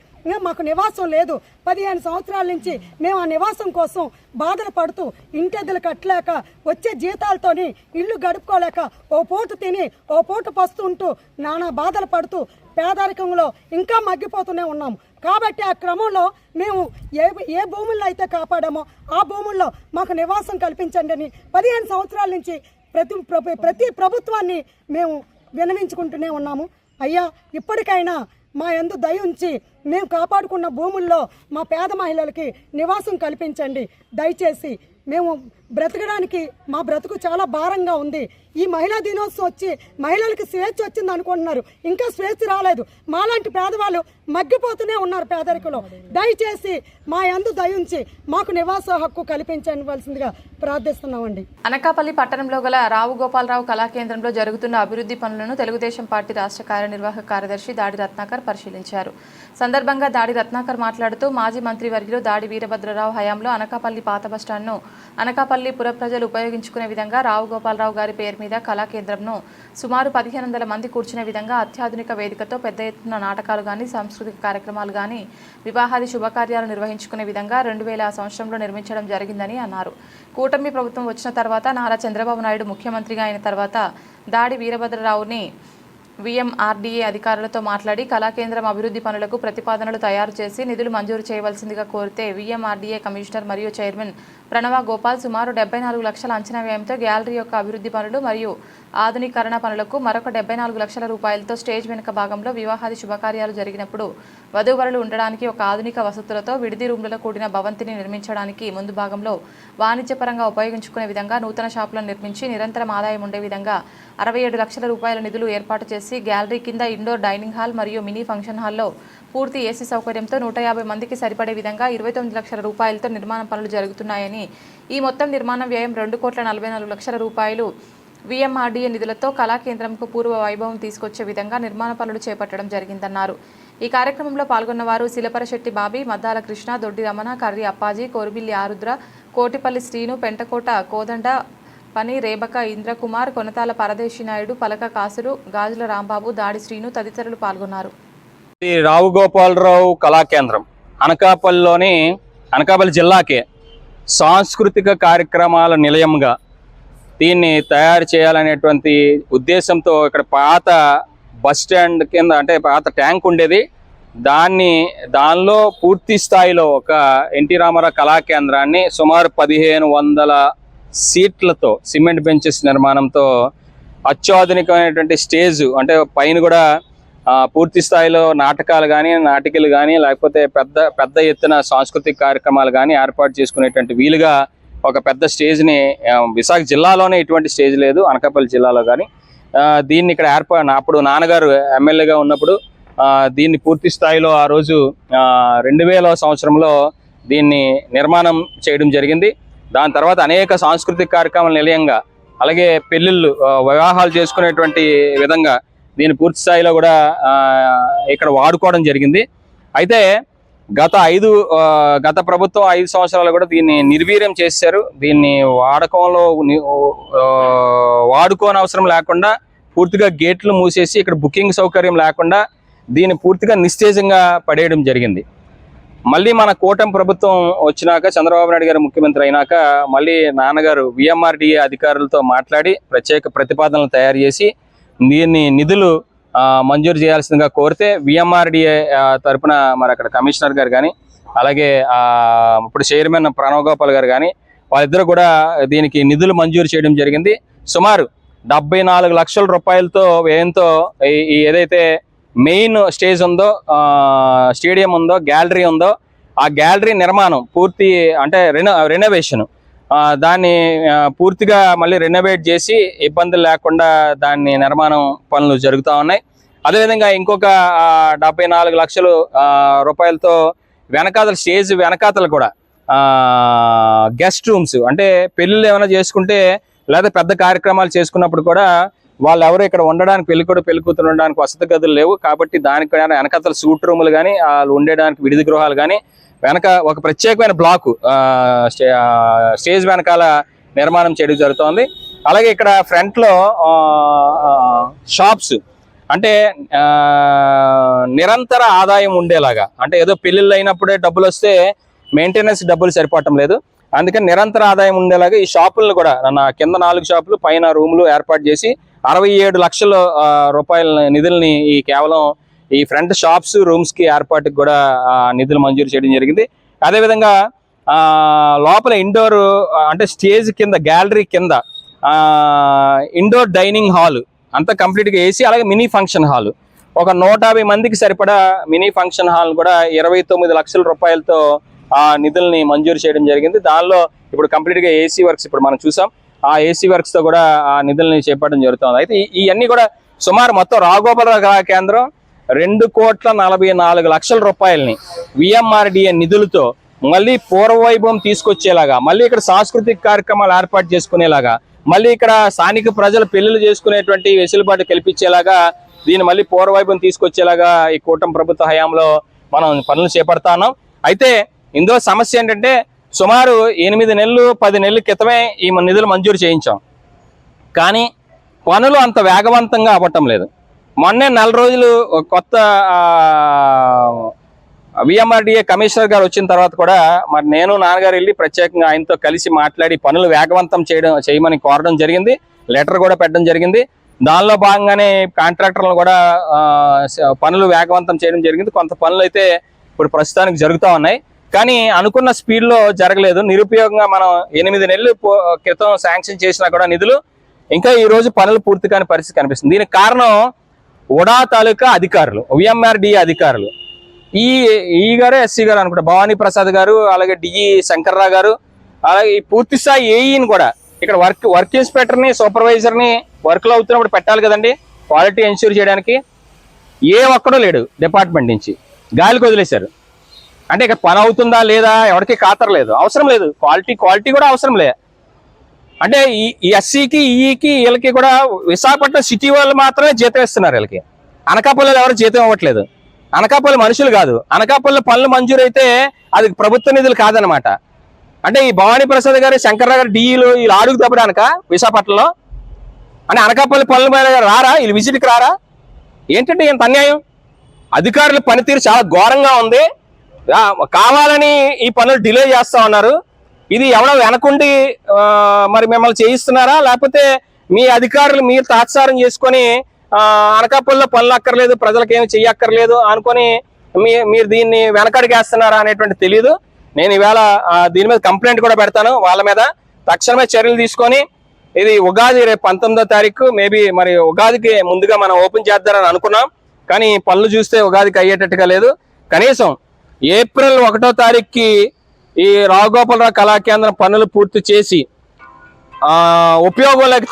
మాకు నివాసం లేదు. 15 సంవత్సరాల నుంచి మేము ఆ నివాసం కోసం బాధలు పడుతూ ఇంటెద్దలు కట్టలేక వచ్చే జీతాలతోని ఇల్లు గడుపుకోలేక ఓ పూట తిని ఓ పూట పస్తుంటూ నానా బాధలు పడుతూ పేదరికంలో ఇంకా మగ్గిపోతూనే ఉన్నాము. కాబట్టి ఆ క్రమంలో మేము ఏ భూముల్లో అయితే కాపాడామో ఆ భూముల్లో మాకు నివాసం కల్పించండి అని 15 సంవత్సరాల నుంచి ప్రతి ప్రభుత్వాన్ని మేము విన్నవించుకుంటూనే ఉన్నాము. అయ్యా, ఇప్పటికైనా మా యందు దయ ఉంచి మేము కాపాడుకున్న భూముల్లో మా పేద మహిళలకి నివాసం కల్పించండి. దయచేసి మేము బ్రతకడానికి మా బ్రతుకు చాలా భారంగా ఉంది. ఈ మహిళా దినోత్సవం వచ్చి మహిళలకి స్వేచ్ఛ వచ్చింది అనుకుంటున్నారు, ఇంకా స్వేచ్ఛ రాలేదు. మాలాంటి పేదవాళ్ళు మగ్గిపోతూనే ఉన్నారు పేదరికలో. దయచేసి మా యందు దయ ఉంచి మాకు నివాస హక్కు కల్పించవలసిందిగా ప్రార్థిస్తున్నామండి. అనకాపల్లి పట్టణంలో గల రావు గోపాలరావు కళాకేంద్రంలో జరుగుతున్న అభివృద్ధి పనులను తెలుగుదేశం పార్టీ రాష్ట్ర కార్యనిర్వాహక కార్యదర్శి దాడి రత్నాకర్ పరిశీలించారు. సందర్భంగా దాడి రత్నాకర్ మాట్లాడుతూ మాజీ మంత్రివర్యులు దాడి వీరభద్రరావు హయాంలో అనకాపల్లి పాత బస్టాండ్ను అనకాపల్లి పుర ప్రజలు ఉపయోగించుకునే విధంగా రావు గోపాలరావు గారి పేరు మీద కళా కేంద్రంను సుమారు 1500 మంది కూర్చునే విధంగా అత్యాధునిక వేదికతో పెద్ద ఎత్తున నాటకాలు కానీ సాంస్కృతిక కార్యక్రమాలు కానీ వివాహాది శుభకార్యాలు నిర్వహించుకునే విధంగా 2000 సంవత్సరంలో నిర్మించడం జరిగిందని అన్నారు. కూటమి ప్రభుత్వం వచ్చిన తర్వాత నారా చంద్రబాబు నాయుడు ముఖ్యమంత్రిగా అయిన తర్వాత దాడి వీరభద్రరావుని విఎంఆర్డీఏ అధికారులతో మాట్లాడి కళాకేంద్రం అభివృద్ధి పనులకు ప్రతిపాదనలు తయారు చేసి నిధులు మంజూరు చేయవలసిందిగా కోరితే విఎంఆర్డీఏ కమిషనర్ మరియు చైర్మన్ ప్రణవ గోపాల్ సుమారు 74 లక్షల అంచనా వ్యయంతో గ్యాలరీ యొక్క అభివృద్ధి పనులు మరియు ఆధునీకరణ పనులకు మరొక 74 లక్షల రూపాయలతో స్టేజ్ వెనుక భాగంలో వివాహాది శుభకార్యాలు జరిగినప్పుడు వధూవరులు ఉండడానికి ఒక ఆధునిక వసతులతో విడిది రూమ్లలో కూడిన భవంతిని నిర్మించడానికి ముందు భాగంలో వాణిజ్యపరంగా ఉపయోగించుకునే విధంగా నూతన షాపులను నిర్మించి నిరంతరం ఆదాయం ఉండే విధంగా 67 లక్షల రూపాయల నిధులు ఏర్పాటు చేసి గ్యాలరీ కింద ఇండోర్ డైనింగ్ హాల్ మరియు మినీ ఫంక్షన్ హాల్లో పూర్తి ఏసీ సౌకర్యంతో 150 మందికి సరిపడే విధంగా 29 లక్షల రూపాయలతో నిర్మాణ పనులు జరుగుతున్నాయని, ఈ మొత్తం నిర్మాణ వ్యయం 2,44 లక్షల రూపాయలు విఎంఆర్డీఏ నిధులతో కళా కేంద్రంకు పూర్వ వైభవం తీసుకొచ్చే విధంగా నిర్మాణ పనులు చేపట్టడం జరిగిందన్నారు. ఈ కార్యక్రమంలో పాల్గొన్నవారు శిలపరశెట్టి బాబీ, మద్దాల కృష్ణ, దొడ్డి రమణ, కర్రి అప్పాజీ, కోరుబిల్లి ఆరుద్ర, కోటిపల్లి శ్రీను, పెంటకోట కోదండ, పని రేబక, ఇంద్రకుమార్, కొనతాల పరదేశి నాయుడు, పలక కాసులు, గాజుల రాంబాబు, దాడి శ్రీను తదితరులు పాల్గొన్నారు. రావు గోపాలరావు కళాకేంద్రం అనకాపల్లి జిల్లాకే సాంస్కృతిక కార్యక్రమాల నిలయంగా దీన్ని తయారు చేయాలనేటువంటి ఉద్దేశంతో ఇక్కడ పాత బస్ స్టాండ్ కింద అంటే పాత ట్యాంక్ ఉండేది, దానిలో పూర్తి స్థాయిలో ఒక ఎన్టీ రామారావు కళాకేంద్రాన్ని సుమారు 1500 సీట్లతో సిమెంట్ బెంచెస్ నిర్మాణంతో అత్యాధునికమైనటువంటి స్టేజ్ అంటే పైన కూడా పూర్తి స్థాయిలో నాటకాలు కానీ నాటికలు కానీ లేకపోతే పెద్ద ఎత్తున సాంస్కృతిక కార్యక్రమాలు కానీ ఏర్పాటు చేసుకునేటువంటి వీలుగా ఒక పెద్ద స్టేజ్ని విశాఖ జిల్లాలోనే ఎటువంటి స్టేజ్ లేదు, అనకాపల్లి జిల్లాలో కానీ దీన్ని ఇక్కడ అప్పుడు నాన్నగారు ఎమ్మెల్యేగా ఉన్నప్పుడు దీన్ని పూర్తి స్థాయిలో ఆ రోజు 2000 సంవత్సరంలో దీన్ని నిర్మాణం చేయడం జరిగింది. దాని తర్వాత అనేక సాంస్కృతిక కార్యక్రమాల నిలయంగా అలాగే పెళ్ళిళ్ళు వివాహాలు చేసుకునేటువంటి విధంగా దీన్ని పూర్తి స్థాయిలో కూడా ఇక్కడ వాడుకోవడం జరిగింది. అయితే గత ప్రభుత్వం 5 సంవత్సరాలు కూడా దీన్ని నిర్వీర్యం చేశారు. దీన్ని వాడుకోని అవసరం లేకుండా పూర్తిగా గేట్లు మూసేసి ఇక్కడ బుకింగ్ సౌకర్యం లేకుండా దీన్ని పూర్తిగా నిస్తేజంగా పడేయడం జరిగింది. మళ్ళీ మన కూటమి ప్రభుత్వం వచ్చినాక, చంద్రబాబు నాయుడు గారు ముఖ్యమంత్రి అయినాక, మళ్ళీ నాన్నగారు VMRDA అధికారులతో మాట్లాడి ప్రత్యేక ప్రతిపాదనలు తయారు చేసి దీన్ని నిధులు మంజూరు చేయాల్సిందిగా కోరితే VMRDA తరపున మరి అక్కడ కమిషనర్ గారు కానీ, అలాగే ఇప్పుడు చైర్మన్ ప్రణవ్ గోపాల్ గారు కానీ, వాళ్ళిద్దరు కూడా దీనికి నిధులు మంజూరు చేయడం జరిగింది. సుమారు 74 లక్షల రూపాయలతో వ్యయంతో ఏదైతే మెయిన్ స్టేజ్ ఉందో, స్టేడియం ఉందో, గ్యాలరీ ఉందో, ఆ గ్యాలరీ నిర్మాణం పూర్తి అంటే రెనోవేషన్, దాన్ని పూర్తిగా మళ్ళీ రెనోవేట్ చేసి ఇబ్బందులు లేకుండా దాన్ని నిర్మాణం పనులు జరుగుతూ ఉన్నాయి. అదేవిధంగా ఇంకొక 74 లక్షల రూపాయలతో వెనకాతల స్టేజ్ వెనకాతలు కూడా గెస్ట్ రూమ్స్, అంటే పెళ్ళిళ్ళు ఏమైనా చేసుకుంటే లేదా పెద్ద కార్యక్రమాలు చేసుకున్నప్పుడు కూడా వాళ్ళు ఎవరు ఇక్కడ ఉండడానికి పెళ్లి కూతురు ఉండడానికి వసతి గదులు లేవు కాబట్టి దానికి వెనకాతల సూట్ రూములు కానీ, వాళ్ళు ఉండడానికి విడిది గృహాలు కానీ, వెనక ఒక ప్రత్యేకమైన బ్లాకు స్టేజ్ వెనకాల నిర్మాణం చేయడం జరుగుతోంది. అలాగే ఇక్కడ ఫ్రంట్లో షాప్స్, అంటే నిరంతర ఆదాయం ఉండేలాగా, అంటే ఏదో పెళ్ళిళ్ళు అయినప్పుడే డబ్బులు వస్తే మెయింటెనెన్స్ డబ్బులు సరిపోవటం లేదు, అందుకని నిరంతర ఆదాయం ఉండేలాగా ఈ షాపులను కూడా కింద 4 షాపులు పైన రూములు ఏర్పాటు చేసి 67 లక్షల రూపాయల నిధుల్ని కేవలం ఈ ఫ్రంట్ షాప్స్ రూమ్స్కి ఏర్పాటుకి కూడా నిధులు మంజూరు చేయడం జరిగింది. అదేవిధంగా లోపల ఇండోర్ అంటే స్టేజ్ కింద గ్యాలరీ కింద ఇండోర్ డైనింగ్ హాల్ అంతా కంప్లీట్గా వేసి, అలాగే మినీ ఫంక్షన్ హాల్ ఒక 150 మందికి సరిపడా మినీ ఫంక్షన్ హాల్ కూడా 29 లక్షల రూపాయలతో నిధుల్ని మంజూరు చేయడం జరిగింది. దానిలో ఇప్పుడు కంప్లీట్గా AC వర్క్స్ ఇప్పుడు మనం చూసాం, ఆ AC వర్క్స్తో కూడా ఆ నిధుల్ని చేపట్టడం జరుగుతుంది. అయితే ఇవన్నీ కూడా సుమారు మొత్తం రాఘోపాలరావు కళా కేంద్రం 2,44 లక్షల రూపాయలని VMRDA నిధులతో మళ్ళీ పూర్వవైభవం తీసుకొచ్చేలాగా, మళ్ళీ ఇక్కడ సాంస్కృతిక కార్యక్రమాలు ఏర్పాటు చేసుకునేలాగా, మళ్ళీ ఇక్కడ స్థానిక ప్రజలు పెళ్లిళ్ళు చేసుకునేటువంటి వెసులుబాటు కల్పించేలాగా, దీన్ని మళ్ళీ పూర్వవైభవం తీసుకొచ్చేలాగా ఈ కూటమి ప్రభుత్వ హయాంలో మనం పనులు చేపడతా ఉన్నాం. అయితే ఇందులో సమస్య ఏంటంటే సుమారు 8 నెలలు 10 నెలల క్రితమే ఈ నిధులు మంజూరు చేయించాం, కానీ పనులు అంత వేగవంతంగా అవ్వటం లేదు. మొన్నే 4 రోజులు కొత్త VMRDA కమిషనర్ గారు వచ్చిన తర్వాత కూడా మరి నేను నాన్నగారు వెళ్ళి ప్రత్యేకంగా ఆయనతో కలిసి మాట్లాడి పనులు వేగవంతం చేయమని కోరడం జరిగింది, లెటర్ కూడా పెట్టడం జరిగింది. దానిలో భాగంగానే కాంట్రాక్టర్లను కూడా పనులు వేగవంతం చేయడం జరిగింది. కొంత పనులు అయితే ఇప్పుడు ప్రస్తుతానికి జరుగుతూ ఉన్నాయి, కానీ అనుకున్న స్పీడ్లో జరగలేదు. నిరుపయోగంగా మనం 8 నెలల క్రితం శాంక్షన్ చేసినా కూడా నిధులు ఇంకా ఈ రోజు పనులు పూర్తి కాని పరిస్థితి కనిపిస్తుంది. దీనికి కారణం ఉడా తాలూకా అధికారులు, VMRDA అధికారులు, ఈ గారు SC గారు అనుకుంటా, భవానీ ప్రసాద్ గారు, అలాగే DE శంకర్రావు గారు, అలాగే ఈ పూర్తి స్థాయి AEని కూడా ఇక్కడ వర్క్ ఇన్స్పెక్టర్ని సూపర్వైజర్ని వర్క్లో అవుతున్నప్పుడు పెట్టాలి కదండి, క్వాలిటీ ఎన్ష్యూర్ చేయడానికి. ఏ ఒక్కడో లేడు డిపార్ట్మెంట్ నుంచి, గాలికి వదిలేశారు. అంటే ఇక పని అవుతుందా లేదా ఎవరికి ఖాతరు అవసరం లేదు, క్వాలిటీ కూడా అవసరం లేదు. అంటే ఈ SCకి EEకి వీళ్ళకి కూడా విశాఖపట్నం సిటీ వాళ్ళు మాత్రమే జీతం ఇస్తున్నారు, వీళ్ళకి అనకాపల్లిలో ఎవరు జీతం ఇవ్వట్లేదు. అనకాపల్లి మనుషులు కాదు, అనకాపల్లి పనులు మంజూరైతే అది ప్రభుత్వ నిధులు కాదనమాట. అంటే ఈ భవానీ ప్రసాద్ గారు, శంకర్రావు గారు, DEలు వీళ్ళు అడుగు తప్పడానక విశాఖపట్నంలో, అంటే అనకాపల్లి పనుల మీద రారా, వీళ్ళు విజిట్కి రారా? ఏంటంటే ఇంత అన్యాయం. అధికారుల పనితీరు చాలా ఘోరంగా ఉంది. కావాలని ఈ పనులు డిలే చేస్తా ఉన్నారు. ఇది ఎవడో వెనకుండి మరి మిమ్మల్ని చేయిస్తున్నారా, లేకపోతే మీ అధికారులు మీరు తాత్సారం చేసుకొని అనకాపల్లిలో పనులు అక్కర్లేదు, ప్రజలకు ఏమి చెయ్యక్కర్లేదు అనుకొని మీరు దీన్ని వెనకడిగేస్తున్నారా అనేటువంటి తెలియదు. నేను ఈవేళ దీని మీద కంప్లైంట్ కూడా పెడతాను, వాళ్ళ మీద తక్షణమే చర్యలు తీసుకొని. ఇది ఉగాది రేపు 19వ తారీఖు, మేబీ మరి ఉగాదికి ముందుగా మనం ఓపెన్ చేద్దారని అనుకున్నాం, కానీ పనులు చూస్తే ఉగాదికి అయ్యేటట్టుగా లేదు. కనీసం ఏప్రిల్ 1వ తారీఖుకి ఈ రాఘోపాలరావు కళాకేంద్రం పనులు పూర్తి చేసి ఉపయోగంలోకి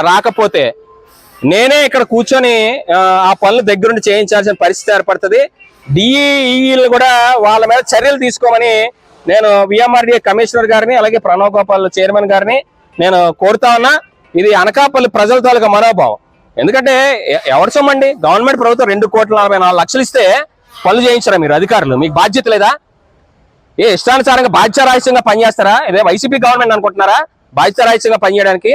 రాకపోతే నేనే ఇక్కడ కూర్చొని ఆ పనులు దగ్గరుండి చేయించాల్సిన పరిస్థితి ఏర్పడుతుంది. DEలు కూడా వాళ్ళ మీద చర్యలు తీసుకోమని నేను VMRDA కమిషనర్ గారిని, అలాగే ప్రణవ్ గోపాల్ చైర్మన్ గారిని నేను కోరుతా ఉన్నా. ఇది అనకాపల్లి ప్రజల తాలూకా మనోభావం. ఎందుకంటే ఎవరి సొమ్మండి, గవర్నమెంట్ ప్రభుత్వం 2,44,00,000 ఇస్తే పనులు చేయించరా మీరు అధికారులు? మీకు బాధ్యత లేదా? ఇష్టానుసారంగా బాధ్యతారహితంగా పనిచేస్తారా? ఇదే వైసీపీ గవర్నమెంట్ అనుకుంటున్నారా బాధ్యతారహితంగా పనిచేయడానికి?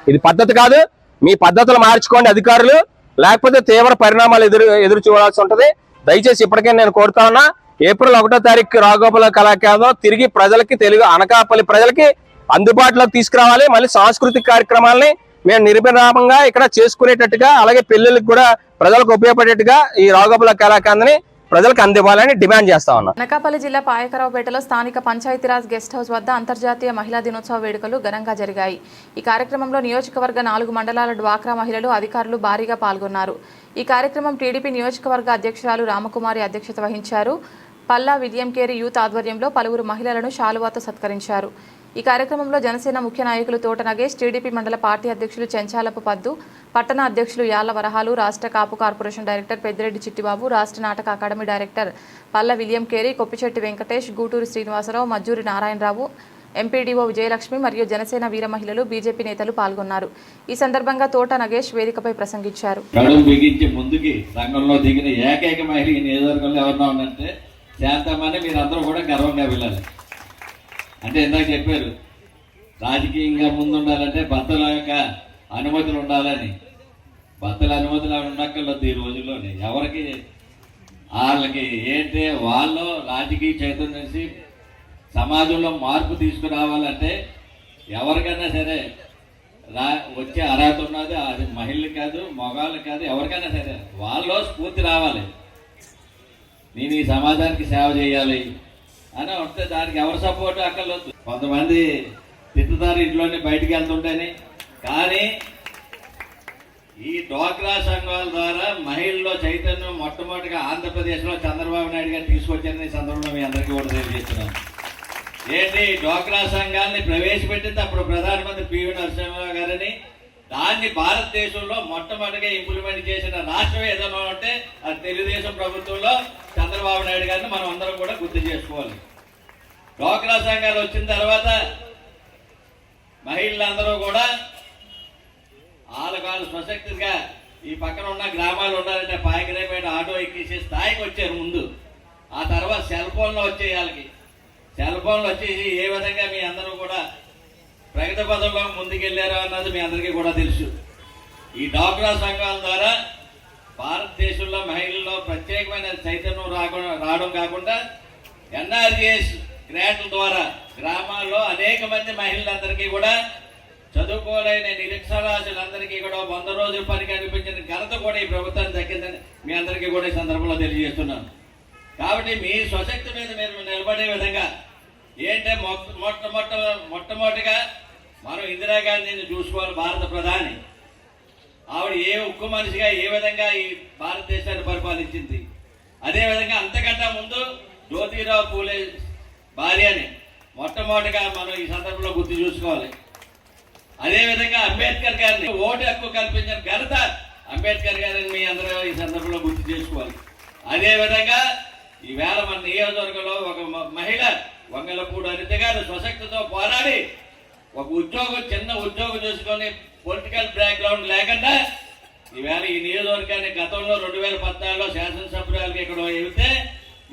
ఇది పద్ధతి కాదు. మీ పద్ధతులు మార్చుకోండి అధికారులు, లేకపోతే తీవ్ర పరిణామాలు ఎదురు చూడాల్సి ఉంటది. దయచేసి ఇప్పటికే నేను కోరుతా ఉన్నా, ఏప్రిల్ 1వ తారీఖు రాఘోపాల కళాకేంద్రం తిరిగి ప్రజలకి, తెలుగు అనకాపల్లి ప్రజలకి అందుబాటులోకి తీసుకురావాలి. మళ్ళీ సాంస్కృతిక కార్యక్రమాలని మేము నిర్విరామంగా ఇక్కడ చేసుకునేటట్టుగా, అలాగే పెళ్లిళ్ళకి కూడా ప్రజలకు ఉపయోగపడేట్టుగా ఈ రాఘోపాల కళాకేంద్రాన్ని ప్రజలకు అందివ్వాలని డిమాండ్ చేస్తా ఉన్నాం. అనకాపల్లి జిల్లా పాయకరావుపేటలో స్థానిక పంచాయతీరాజ్ గెస్ట్ హౌస్ వద్ద అంతర్జాతీయ మహిళా దినోత్సవ వేడుకలు ఘనంగా జరిగాయి. ఈ కార్యక్రమంలో నియోజకవర్గ 4 మండలాల డ్వాక్రా మహిళలు, అధికారులు భారీగా పాల్గొన్నారు. ఈ కార్యక్రమం టీడీపీ నియోజకవర్గ అధ్యక్షురాలు రామకుమారి అధ్యక్షత వహించారు. పల్లా విలియం కేరీ యూత్ ఆధ్వర్యంలో పలువురు మహిళలను శాలువాతో సత్కరించారు. ఈ కార్యక్రమంలో జనసేన ముఖ్య నాయకులు తోట నగేష్, టీడీపీ మండల పార్టీ అధ్యక్షులు చెంచాలపు పద్దు, పట్టణ అధ్యక్షులు యాళ్ల వరహాలు, రాష్ట్ర కాపు కార్పొరేషన్ డైరెక్టర్ పెద్దిరెడ్డి చిట్టిబాబు, రాష్ట్ర నాటక academy director Palla William Carey, Koppichetti Venkatesh, Gooturu Srinivasarao, Majjuri Narayanarao, MPDO Vijayalakshmi మరియు జనసేన వీర మహిళలు, బీజేపీ నేతలు పాల్గొన్నారు. ఈ సందర్భంగా తోట నగేష్ వేదికపై ప్రసంగించారు. ముందుకి రంగంలో దిగిన ఏకైక మహిళ ఈ నియోజకవర్గంలో ఎవరన్నా ఉందంటే శాంతమ్మని మీరందరూ కూడా గర్వంగా వెళ్ళాలి. అంటే ఇందాక చెప్పారు, రాజకీయంగా ముందు ఉండాలంటే భర్తల యొక్క అనుమతులు ఉండాలని. భర్తల అనుమతులు ఉండక్కర్లేదు ఈ రోజుల్లోనే. ఎవరికి వాళ్ళకి ఏంటంటే వాళ్ళు రాజకీయ చైతన్యం చేసి సమాజంలో మార్పు తీసుకురావాలంటే ఎవరికైనా సరే వచ్చే అర్హత ఉన్నది. అది మహిళలు కాదు, మగవాళ్ళు కాదు, ఎవరికైనా సరే వాళ్ళలో స్ఫూర్తి రావాలి. నేను ఈ సమాజానికి సేవ చేయాలి అని ఉంటే దానికి ఎవరి సపోర్ట్ అక్కర్లేదు. కొంతమంది తిట్టుతారు ఇంట్లోనే బయటికి వెళ్తుంటేనే. కానీ ఈ డ్వాక్రా సంఘాల ద్వారా మహిళల్లో చైతన్యం మొట్టమొదటిగా ఆంధ్రప్రదేశ్లో చంద్రబాబు నాయుడు గారు తీసుకొచ్చారని సందర్భంలో మీ అందరికీ కూడా తెలియజేస్తున్నాను. ఏంటి డ్వాక్రా సంఘాలని ప్రవేశపెట్టింది అప్పుడు ప్రధానమంత్రి పివి నరసింహరావు గారని. దాన్ని భారతదేశంలో మొట్టమొదటిగా ఇంప్లిమెంట్ చేసిన రాష్ట్రం ఏదైనా ఉంటే అది తెలుగుదేశం ప్రభుత్వంలో చంద్రబాబు నాయుడు గారిని మనం అందరం కూడా గుర్తు చేసుకోవాలి. డ్వాక్రా సంఘాలు వచ్చిన తర్వాత మహిళలందరూ కూడా వాళ్ళకాళ్ళు స్వశక్తిగా ఈ పక్కన ఉన్న గ్రామాలు ఉండాలంటే పాయకరేపేట ఆటో ఎక్కేసే స్థాయికి వచ్చారు ముందు. ఆ తర్వాత సెల్ ఫోన్లో వచ్చే వాళ్ళకి సెల్ ఫోన్లు వచ్చేసి ఏ విధంగా మీ అందరూ కూడా ప్రగతి పదంలో ముందుకెళ్లారు అన్నది మీ అందరికీ కూడా తెలుసు. ఈ డ్వాక్రా సంఘాల ద్వారా భారతదేశంలో మహిళల్లో ప్రత్యేకమైన చైతన్యం రావడం కాకుండా ఎన్ఆర్జీఎస్ గ్రాంట్ల ద్వారా గ్రామాల్లో అనేక మంది మహిళలందరికీ కూడా చదువుకోలేని నిరక్షరాస్యులందరికీ కూడా 100 రోజుల పనికి అనిపించిన ఘనత కూడా ఈ ప్రభుత్వానికి దక్కిందని మీ అందరికీ కూడా ఈ సందర్భంలో తెలియజేస్తున్నాను. కాబట్టి మీ స్వశక్తి మీద మీరు నిలబడే విధంగా ఏంటంటే మొట్టమొదటిగా మనం ఇందిరాగాంధీని చూసుకోవాలి. భారత ప్రధాని ఆవిడ ఏ ఉక్కు మనిషిగా ఏ విధంగా ఈ భారతదేశాన్ని పరిపాలించింది. అదేవిధంగా అంతకంటే ముందు జ్యోతిరావు పూలే భార్యని మొట్టమొదటిగా మనం ఈ సందర్భంలో గుర్తు చూసుకోవాలి. అదేవిధంగా అంబేద్కర్ గారిని ఓటు హక్కు కల్పించిన ఘనత అంబేద్కర్ గారిని మీ అందరూ ఈ సందర్భంలో గుర్తు చేసుకోవాలి. అదేవిధంగా ఈవేళ మన నియోజకవర్గంలో ఒక మహిళ వంగలపూడి అనిత గారు స్వశక్తితో పోరాడి ఒక చిన్న ఉద్యోగం చూసుకొని పొలిటికల్ బ్యాక్గ్రౌండ్ లేకుండా ఈవేళ ఈ నియోజకవర్గాన్ని గతంలో 2014లో శాసనసభ్యురాలకి ఇక్కడ వెళ్తే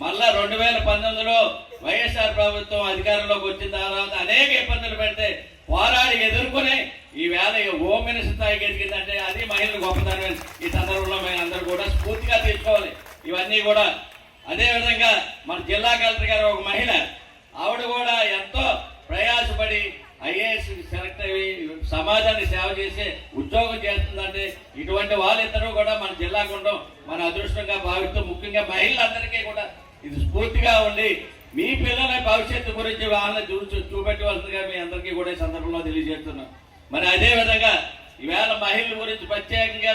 మళ్ళా 2019లో వైఎస్ఆర్ ప్రభుత్వం అధికారంలోకి వచ్చిన తర్వాత అనేక ఇబ్బందులు పెడితే పోరాడి ఎదుర్కొని ఈవేళ హోమ్ మినిస్టర్ స్థాయికి ఎదిగిందంటే అది మహిళలు గొప్పతనం. ఈ సందర్భంలో మేము అందరూ కూడా స్ఫూర్తిగా తీసుకోవాలి ఇవన్నీ కూడా. అదేవిధంగా మన జిల్లా కలెక్టర్ గారు ఒక మహిళ, ఆవిడ కూడా ఎంతో ప్రయాసపడి ఐఏఎస్ సెలెక్ట్ అయ్యి సమాజాన్ని సేవ చేసే ఉద్యోగం చేస్తుందంటే ఇటువంటి వాళ్ళిద్దరూ కూడా మన జిల్లాకు ఉండడం మన అదృష్టంగా భావిస్తూ ముఖ్యంగా మహిళలందరికీ కూడా ఇది స్ఫూర్తిగా ఉండి మీ పిల్లల భవిష్యత్తు గురించి వాళ్ళని చూపెట్టవలసిందిగా మీ అందరికీ కూడా ఈ సందర్భంలో తెలియజేస్తున్నాం. మరి అదేవిధంగా ఈవేళ మహిళల గురించి ప్రత్యేకంగా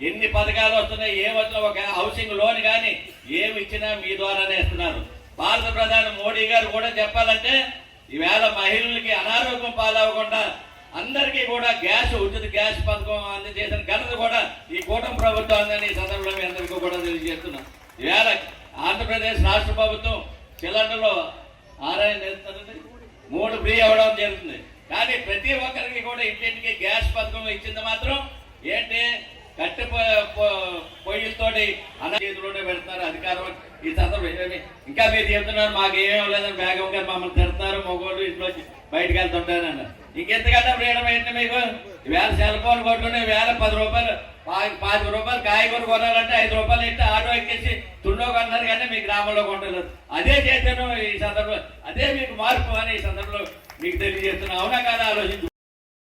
ఎన్ని పథకాలు వస్తున్నాయి, ఏమొచ్చినా ఒక హౌసింగ్ లోన్ కానీ ఏమి ఇచ్చినా మీ ద్వారానే ఇస్తున్నారు. భారత ప్రధాని మోడీ గారు కూడా చెప్పాలంటే ఈవేళ మహిళలకి అనారోగ్యం పాలవకుండా అందరికీ కూడా ఉచిత గ్యాస్ పథకం అందజేసిన ఘనత కూడా ఈ కూటమి ప్రభుత్వం ఈ సందర్భంలో మీ అందరికీ కూడా తెలియజేస్తున్నాం. ఈవేళ ఆంధ్రప్రదేశ్ రాష్ట్ర ప్రభుత్వం సిలిండర్లో 3 ఫ్రీ అవ్వడం జరుగుతుంది. కానీ ప్రతి ఒక్కరికి కూడా ఇంటింటికి గ్యాస్ పథకం ఇచ్చింది మాత్రం ఏంటి కట్టె పొయ్యిలతోటి అన్న చేతిలోనే పెడుతున్నారు అధికారం. ఈ సందర్భం ఇంకా మీరు చెప్తున్నారు మాకు ఏమేమి లేదని వేగంగా మమ్మల్ని తిడుతున్నారు, మగోళ్ళు ఇంట్లో బయటకు వెళ్తుంటారన్న. ఇంకెంతకంటే ఫ్రీడమ్ ఏంటి మీకు? వేళ సెల్ ఫోన్ కొట్టుకుని వేళ 10 రూపాయలు 5 రూపాయలు కాయగూర కొనాలంటే 5 రూపాయలు ఇస్తే ఆటో ఎక్కేసి తుల్లో కొన్నారు, కానీ మీ గ్రామంలో కొంటారు. అదే చేతను ఈ సందర్భంలో, అదే మీకు మార్పు అని ఈ సందర్భంలో మీకు తెలియజేస్తున్నా. అవునా కాదా ఆలోచించు.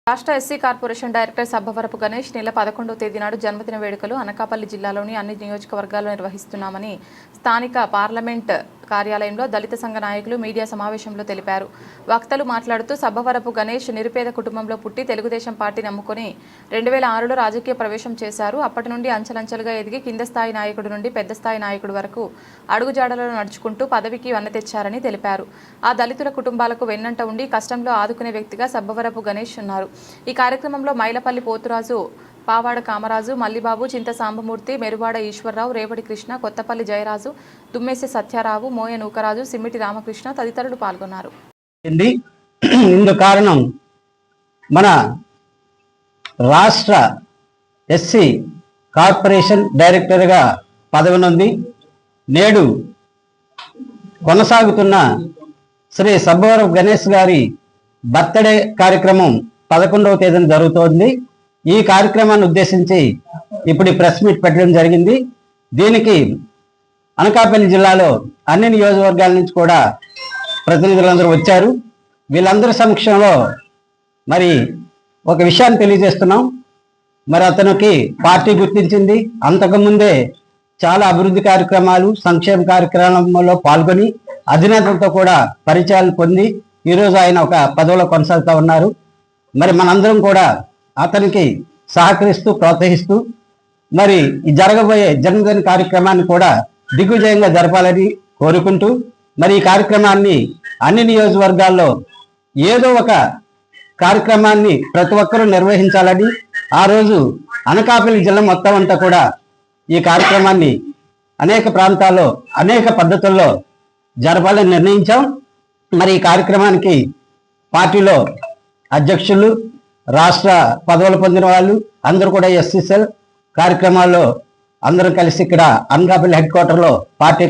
రాష్ట్ర SC corporation director Sabbavarapu Ganesh నెల 11వ తేదీ నాడు జన్మదిన వేడుకలు అనకాపల్లి జిల్లాలోని అన్ని నియోజకవర్గాల్లో నిర్వహిస్తున్నామని స్థానిక పార్లమెంట్ కార్యాలయంలో దళిత సంఘ నాయకులు మీడియా సమావేశంలో తెలిపారు. వక్తలు మాట్లాడుతూ సబ్బవరపు గణేష్ నిరుపేద కుటుంబంలో పుట్టి తెలుగుదేశం పార్టీ నమ్ముకొని 2006లో రాజకీయ ప్రవేశం చేశారు. అప్పటి నుండి అంచెలంచెలుగా ఎదిగి కింద స్థాయి నాయకుడి నుండి పెద్ద స్థాయి నాయకుడి వరకు అడుగుజాడలలో నడుచుకుంటూ పదవికి వన్న తెచ్చారని తెలిపారు. ఆ దళితుల కుటుంబాలకు వెన్నంట ఉండి కష్టంలో ఆదుకునే వ్యక్తిగా సబ్బవరపు గణేష్ ఉన్నారు. ఈ కార్యక్రమంలో మైలపల్లి పోతురాజు, పావాడ కామరాజు, మల్లిబాబు, చింత సాంబమూర్తి, మెరువాడ ఈశ్వరరావు, రేవడి కృష్ణ, కొత్తపల్లి జయరాజు, దుమ్మెసి సత్యారావు, మోయ నూకరాజు, సిమ్మిటి రామకృష్ణ తదితరులు పాల్గొన్నారు. ఇందుకు కారణం మన రాష్ట్ర ఎస్సీ కార్పొరేషన్ డైరెక్టర్గా పదవి నుండి నేడు కొనసాగుతున్న శ్రీ సబ్బవరపు గణేష్ గారి బర్త్డే కార్యక్రమం 11వ తేదీన జరుగుతోంది. ఈ కార్యక్రమాన్ని ఉద్దేశించి ఇప్పుడు ప్రెస్ మీట్ పెట్టడం జరిగింది. దీనికి అనకాపల్లి జిల్లాలో అన్ని నియోజకవర్గాల నుంచి కూడా ప్రతినిధులందరూ వచ్చారు. వీళ్ళందరి సమక్షంలో మరి ఒక విషయాన్ని తెలియజేస్తున్నాం. మరి అతనికి పార్టీ గుర్తించింది. అంతకుముందే చాలా అభివృద్ధి కార్యక్రమాలు, సంక్షేమ కార్యక్రమంలో పాల్గొని అధినేతలతో కూడా పరిచయాలు పొంది ఈరోజు ఆయన ఒక పదవిలో కొనసాగుతూ ఉన్నారు. మరి మనందరం కూడా అతనికి సహకరిస్తూ ప్రోత్సహిస్తూ మరి ఈ జరగబోయే జన్మదిన కార్యక్రమాన్ని కూడా దిగ్విజయంగా జరపాలని కోరుకుంటూ మరి ఈ కార్యక్రమాన్ని అన్ని నియోజకవర్గాల్లో ఏదో ఒక కార్యక్రమాన్ని ప్రతి ఒక్కరూ నిర్వహించాలని ఆ రోజు అనకాపల్లి జిల్లా మొత్తం అంతా కూడా ఈ కార్యక్రమాన్ని అనేక ప్రాంతాల్లో అనేక పద్ధతుల్లో జరపాలని నిర్ణయించాం. మరి ఈ కార్యక్రమానికి పార్టీలో అధ్యక్షులు, రాష్ట్ర పదవులు పొందిన వాళ్ళు అందరూ కూడా ఎస్సీసెల్ కార్యక్రమాల్లో అందరూ కలిసి ఇక్కడ అనకాపల్లి హెడ్ క్వార్టర్లో పార్టీ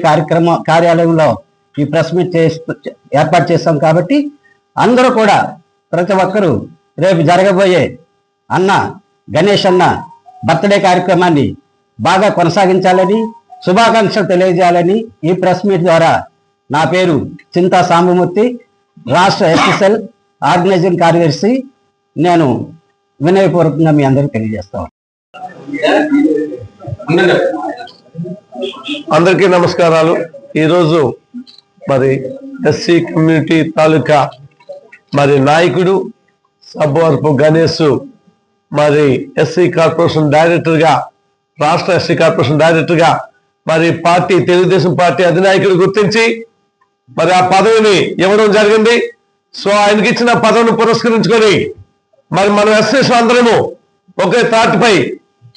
కార్యాలయంలో ఈ ప్రెస్ మీట్ ఏర్పాటు చేస్తాం. కాబట్టి అందరూ కూడా ప్రతి ఒక్కరూ రేపు జరగబోయే అన్న గణేష్ అన్న బర్త్డే కార్యక్రమాన్ని బాగా కొనసాగించాలని, శుభాకాంక్షలు తెలియజేయాలని ఈ ప్రెస్ మీట్ ద్వారా నా పేరు చింతా సాంబమూర్తి, రాష్ట్ర ఎస్ఎస్ఎల్ ఆర్గనైజింగ్ కార్యదర్శి, నేను వినయపూర్వకంగా మీ అందరికీ తెలియజేస్తాను. అందరికీ నమస్కారాలు. ఈరోజు మరి ఎస్సీ కమ్యూనిటీ తాలూకా మరి నాయకుడు సబ్బవరపు గణేష్ మరి ఎస్సీ కార్పొరేషన్ డైరెక్టర్గా, రాష్ట్ర ఎస్సీ కార్పొరేషన్ డైరెక్టర్గా మరి పార్టీ తెలుగుదేశం పార్టీ అధినాయకుడు గుర్తించి మరి ఆ పదవిని ఇవ్వడం జరిగింది. సో ఆయనకి ఇచ్చిన పదవిని పురస్కరించుకొని మరి మనం ఎస్సీస్ అందరము ఒకే తాటిపై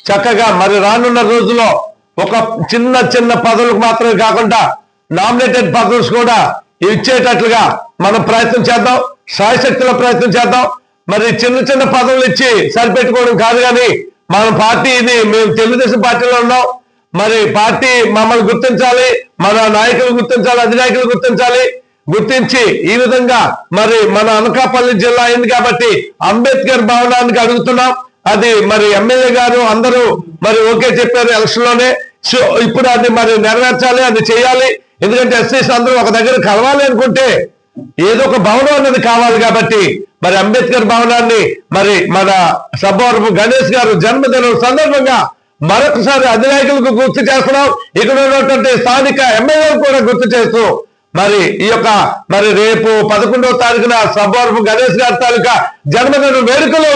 చక్కగా మరి రానున్న రోజుల్లో ఒక చిన్న చిన్న పదవులకు మాత్రమే కాకుండా నామినేటెడ్ పదవులు కూడా ఇచ్చేటట్లుగా మనం ప్రయత్నం చేద్దాం, శాయశక్తుల ప్రయత్నం చేద్దాం. మరి చిన్న చిన్న పదవులు ఇచ్చి సరిపెట్టుకోవడం కాదు, కానీ మన పార్టీని మేము తెలుగుదేశం పార్టీలో ఉన్నాం. మరి పార్టీ మమ్మల్ని గుర్తించాలి, మన నాయకులు గుర్తించాలి, అధినాయకులు గుర్తించాలి. గుర్తించి ఈ విధంగా మరి మన అనకాపల్లి జిల్లా అయింది కాబట్టి అంబేద్కర్ భవనానికి అడుగుతున్నాం. అది మరి ఎమ్మెల్యే గారు అందరూ మరి ఓకే చెప్పారు ఎలక్షన్ లోనే. సో ఇప్పుడు అది మరి నెరవేర్చాలి, అది చేయాలి. ఎందుకంటే ఎస్సీస్ అందరూ ఒక దగ్గర కలవాలి అనుకుంటే ఏదో ఒక భవనం అన్నది కావాలి. కాబట్టి మరి అంబేద్కర్ భవనాన్ని మరి మన సబ్బవరపు గణేష్ గారు జన్మదినం సందర్భంగా మరొకసారి అధినాయకులకు గుర్తు చేస్తున్నాం. ఇక్కడ ఉన్నటువంటి స్థానిక ఎమ్మెల్యేలు కూడా గుర్తు చేస్తూ మరి ఈ యొక్క మరి రేపు 11వ తారీఖున సబ్బవరపు గణేష్ గారి తాలూకా జన్మదిన వేడుకలు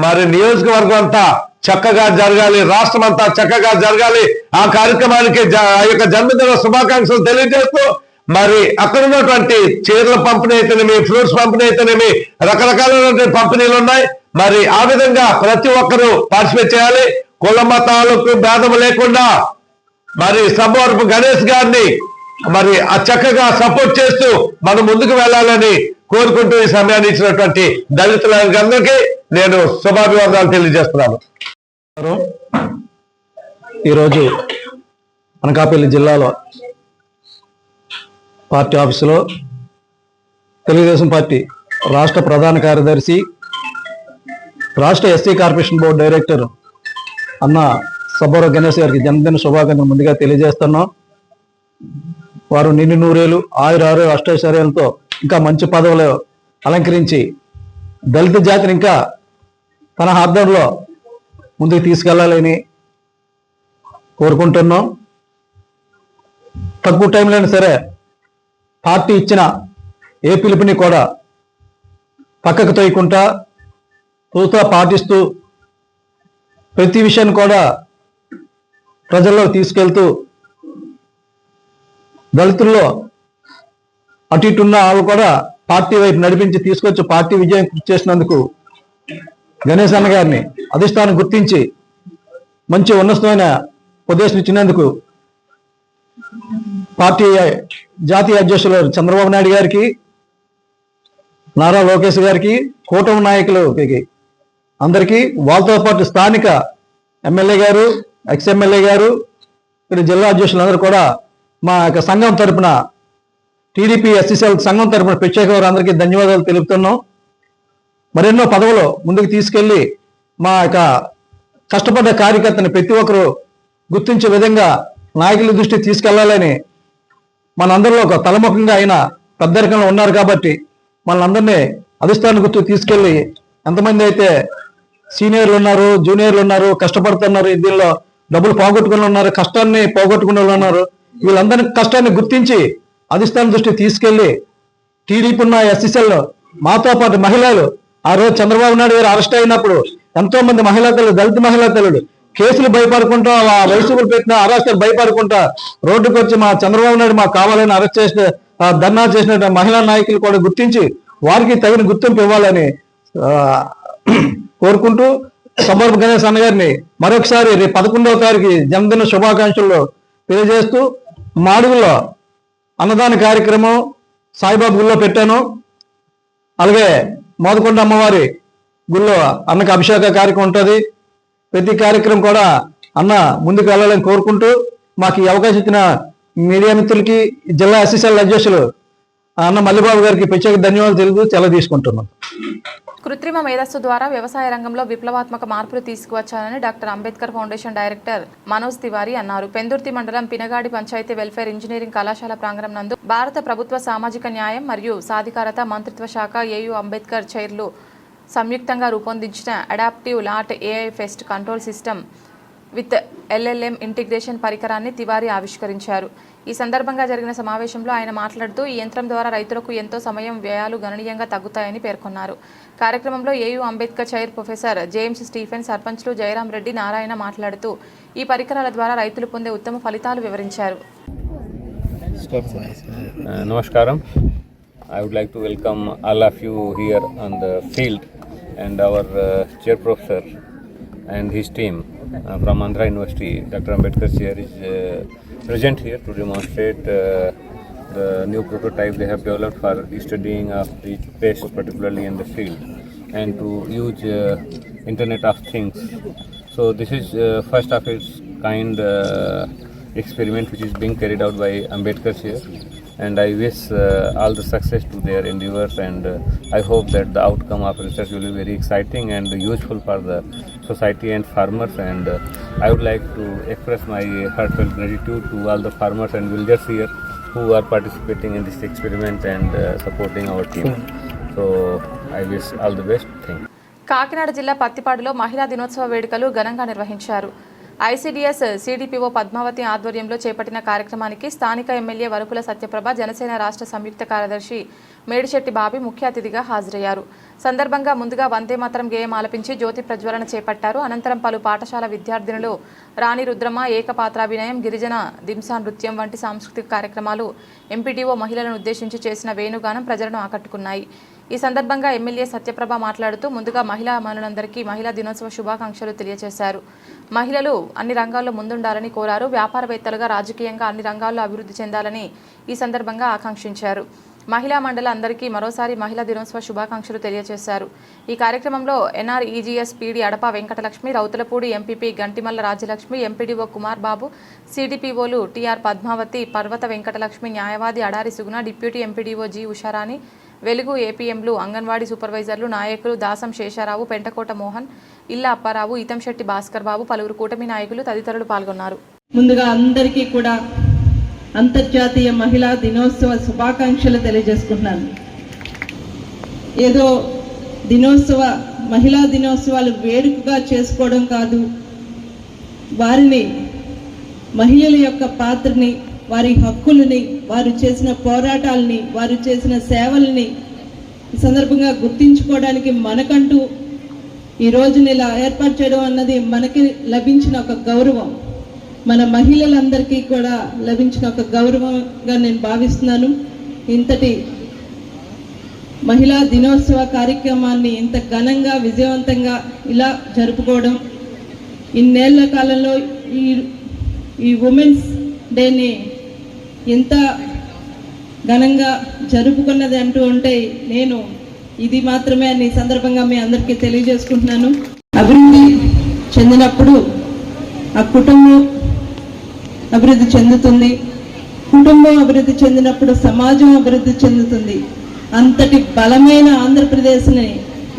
మరి నియోజకవర్గం అంతా చక్కగా జరగాలి, రాష్ట్రం అంతా చక్కగా జరగాలి. ఆ కార్యక్రమానికి ఆ యొక్క జన్మదిన శుభాకాంక్షలు తెలియజేస్తూ మరి అక్కడ ఉన్నటువంటి చీరల పంపిణీ అయితేనేమి, ఫ్రూట్స్ పంపిణీ అయితేనేమి, రకరకాలైనటువంటి పంపిణీలు ఉన్నాయి. మరి ఆ విధంగా ప్రతి ఒక్కరూ పార్టిసిపేట్ చేయాలి. కుల మతాలకు భేదం లేకుండా మరి సబ్బవరపు గణేష్ గారిని మరి చక్కగా సపోర్ట్ చేస్తూ మనం ముందుకు వెళ్ళాలని కోరుకుంటూ ఈ సమయాన్ని ఇచ్చినటువంటి దళితులందరికీ నేను శుభాభివందనాలు తెలియజేస్తున్నాను. ఈరోజు అనకాపల్లి జిల్లాలో పార్టీ ఆఫీసులో తెలుగుదేశం పార్టీ రాష్ట్ర ప్రధాన కార్యదర్శి, రాష్ట్ర ఎస్సీ కార్పొరేషన్ బోర్డు డైరెక్టర్ అన్న సబ్బవరపు గణేష్ గారికి జన్మదిన శుభాకాంక్షలు ముందుగా తెలియజేస్తున్నాం. వారు నిండు నూరేలు ఆయురారు అష్టైశ్వర్యాలతో ఇంకా మంచి పదవులు అలంకరించి దళిత జాతిని ఇంకా తన ఆధ్వర్యంలో ముందుకు తీసుకెళ్లాలని కోరుకుంటున్నాం. తక్కువ టైంలోనే సరే పార్టీ ఇచ్చిన ఏ పిలుపుని కూడా పక్కకు తోయకుండా తూతా పాటిస్తూ ప్రతి విషయాన్ని కూడా ప్రజల్లో తీసుకెళ్తూ దళితుల్లో అటు ఇటు ఉన్న వాళ్ళు కూడా పార్టీ వైపు నడిపించి తీసుకొచ్చి పార్టీ విజయం చేసినందుకు గణేష్ అన్న గారిని అధిష్టానం గుర్తించి మంచి ఉన్నతమైన ఉపదేశం ఇచ్చినందుకు పార్టీ జాతీయ అధ్యక్షులు చంద్రబాబు నాయుడు గారికి, నారా లోకేష్ గారికి, కూటమి నాయకులకి అందరికీ, వాళ్ళతో పాటు స్థానిక ఎమ్మెల్యే గారు, ఎక్స్ఎమ్మెల్యే గారు, జిల్లా అధ్యక్షులందరూ కూడా మా యొక్క సంఘం తరపున టీడీపీ ఎస్సీసీఎల్ సంఘం తరపున ప్రత్యేక అందరికీ ధన్యవాదాలు తెలుపుతున్నాం. మరెన్నో పదవులు ముందుకు తీసుకెళ్లి మా యొక్క కష్టపడ్డ కార్యకర్తని ప్రతి ఒక్కరూ గుర్తించే విధంగా నాయకుల దృష్టికి తీసుకెళ్లాలని మనందరిలో ఒక తలముఖంగా అయిన పెద్దరికంలో ఉన్నారు కాబట్టి మనందరినీ అధిష్టానం గుర్తుకు తీసుకెళ్లి ఎంతమంది అయితే సీనియర్లు ఉన్నారు, జూనియర్లు ఉన్నారు, కష్టపడుతున్నారు, దీనిలో డబ్బులు పోగొట్టుకుని ఉన్నారు, కష్టాన్ని పోగొట్టుకునే వాళ్ళు ఉన్నారు, వీళ్ళందరి కష్టాన్ని గుర్తించి అధిష్టానం దృష్టికి తీసుకెళ్లి టీడీపీ ఉన్న ఎస్సీసీఎల్ మాతో పాటు మహిళలు ఆ రోజు చంద్రబాబు నాయుడు గారు అరెస్ట్ అయినప్పుడు ఎంతో మంది మహిళా తల్లులు, దళిత మహిళా తల్లులు కేసులు భయపడుకుంటా, ఆ వైసీపీలు పెట్టిన అరెస్టులు భయపడుకుంటా రోడ్డుకు వచ్చి మా చంద్రబాబు నాయుడు మాకు కావాలని అరెస్ట్ చేసిన ధర్నా చేసిన మహిళా నాయకులు కూడా గుర్తించి వారికి తగిన గుర్తింపు ఇవ్వాలని కోరుకుంటూ సబ్బవరపు గణేష్ అన్న గారిని మరొకసారి రేపు 11వ తారీఖు జన్మదిన శుభాకాంక్షలు తెలియజేస్తూ మాడుగుల్లో అన్నదాన కార్యక్రమం సాయిబాబు గుళ్ళో పెట్టాను. అలాగే మోదకొండ అమ్మవారి గుళ్ళో అన్నకు అభిషేక కార్యక్రమం ఉంటుంది. ప్రతి కార్యక్రమం కూడా అన్న ముందుకు వెళ్ళాలని కోరుకుంటూ మాకు ఈ అవకాశం ఇచ్చిన మీడియా మిత్రులకి, జిల్లా ఎస్సీసీఎల్ అధ్యక్షులు అన్న మల్లిబాబు గారికి ప్రత్యేక ధన్యవాదాలు తెలుగు సెలవు తీసుకుంటున్నాం. కృత్రిమ మేధస్సు ద్వారా వ్యవసాయ రంగంలో విప్లవాత్మక మార్పులు తీసుకువచ్చారని doctor Ambedkar foundation director Manoj Tiwari అన్నారు. పెందుర్తి మండలం పినగాడి పంచాయతీ వెల్ఫేర్ ఇంజనీరింగ్ కళాశాల ప్రాంగణం నందు భారత ప్రభుత్వ సామాజిక న్యాయం మరియు సాధికారత మంత్రిత్వ శాఖ ఏయూ అంబేద్కర్ చైర్లు సంయుక్తంగా రూపొందించిన adaptive lot AI pest control system with LLM integration పరికరాన్ని తివారీ ఆవిష్కరించారు. ఈ సందర్భంగా జరిగిన సమావేశంలో ఆయన మాట్లాడుతూ ఈ యంత్రం ద్వారా రైతులకు ఎంతో సమయం వ్యయాలు గణనీయంగా తగ్గుతాయని పేర్కొన్నారు. కార్యక్రమంలో AU Ambedkar chair professor James Stephen, సర్పంచ్లు జయరాం రెడ్డి, నారాయణ మాట్లాడుతూ ఈ పరికరాల ద్వారా రైతులు పొందే ఉత్తమ ఫలితాలు వివరించారు. నమస్కారం. I would like to welcome all of you here on the field, and our chair professor and his team from Andhra University, Dr. Ambedkar chair, is present here to demonstrate the new prototype they have developed for studying of the pests, particularly in the field, and to use Internet of Things. So this is first of its kind experiment which is being carried out by Ambedkar here. And I wish all the success to their endeavors, and I hope that the outcome of research will be very exciting and useful for the society and farmers. And I would like to express my heartfelt gratitude to all the farmers and villagers here who are participating in this experiment and supporting our team. So I wish all the best. Thank you. Kakinada జిల్లా పత్తిపాడులో మహిళా దినోత్సవ వేడుకలు ఘనంగా నిర్వహించారు. ఐసీడీఎస్ సిడిపిఓ పద్మావతి ఆధ్వర్యంలో చేపట్టిన కార్యక్రమానికి స్థానిక ఎమ్మెల్యే వరపుల సత్యప్రభ, జనసేన రాష్ట్ర సంయుక్త కార్యదర్శి మేడిశెట్టి బాబి ముఖ్య అతిథిగా హాజరయ్యారు. సందర్భంగా ముందుగా వందే మాతరం గేయం ఆలపించి జ్యోతి ప్రజ్వలన చేపట్టారు. అనంతరం పలు పాఠశాల విద్యార్థినులు రాణి రుద్రమ, ఏకపాత్రాభినయం, గిరిజన దింసా నృత్యం వంటి సాంస్కృతిక కార్యక్రమాలు, ఎంపీడీఓ మహిళలను ఉద్దేశించి చేసిన వేణుగానం ప్రజలను ఆకట్టుకున్నాయి. ఈ సందర్భంగా ఎమ్మెల్యే సత్యప్రభ మాట్లాడుతూ ముందుగా మహిళా మనులందరికీ మహిళా దినోత్సవ శుభాకాంక్షలు తెలియజేశారు. మహిళలు అన్ని రంగాల్లో ముందుండాలని కోరారు. వ్యాపారవేత్తలుగా, రాజకీయంగా అన్ని రంగాల్లో అభివృద్ధి చెందాలని ఈ సందర్భంగా ఆకాంక్షించారు. మహిళా మండలి అందరికీ మరోసారి మహిళా దినోత్సవ శుభాకాంక్షలు తెలియజేశారు. ఈ కార్యక్రమంలో ఎన్ఆర్ఈజీఎస్ పీడీ అడప వెంకటలక్ష్మి, రౌతులపూడి ఎంపీపీ గంటిమల్ల రాజ్యలక్ష్మి, ఎంపీడీఓ కుమార్ బాబు, సిడిపిఓలు టీఆర్ పద్మావతి, పర్వత వెంకటలక్ష్మి, న్యాయవాది అడారి సుగుణ, డిప్యూటీ ఎంపీడీఓ జి ఉషారాణి, వెలుగు ఏపీఎంలు, అంగన్వాడీ సూపర్వైజర్లు, నాయకులు దాసం శేషారావు, పెంటకోట మోహన్, ఇల్లా అప్పారావు, ఇతంశెట్టి భాస్కర్ బాబు, పలువురు కూటమి నాయకులు తదితరులు పాల్గొన్నారు. ముందుగా అందరికీ కూడా అంతర్జాతీయ మహిళా దినోత్సవ శుభాకాంక్షలు తెలియజేసుకుంటున్నాను. ఏదో మహిళా దినోత్సవాలు వేడుకగా చేసుకోవడం కాదు, వారిని మహిళల యొక్క పాత్రని, వారి హక్కులని, వారు చేసిన పోరాటాలని, వారు చేసిన సేవల్ని ఈ సందర్భంగా గుర్తించుకోవడానికి మనకంటూ ఈ రోజుని ఇలా ఏర్పాటు చేయడం అన్నది మనకి లభించిన ఒక గౌరవం, మన మహిళలందరికీ కూడా లభించిన ఒక గౌరవంగా నేను భావిస్తున్నాను. ఇంతటి మహిళా దినోత్సవ కార్యక్రమాన్ని ఇంత ఘనంగా విజయవంతంగా ఇలా జరుపుకోవడం, ఇన్నేళ్ల కాలంలో ఈ ఉమెన్స్ డేని ఎంత ఘనంగా జరుపుకున్నది అంటూ ఉంటే నేను ఇది మాత్రమే అని సందర్భంగా మీ అందరికీ తెలియజేసుకుంటున్నాను. అభివృద్ధి చెందినప్పుడు ఆ కుటుంబం అభివృద్ధి చెందుతుంది, కుటుంబం అభివృద్ధి చెందినప్పుడు సమాజం అభివృద్ధి చెందుతుంది. అంతటి బలమైన ఆంధ్రప్రదేశ్ని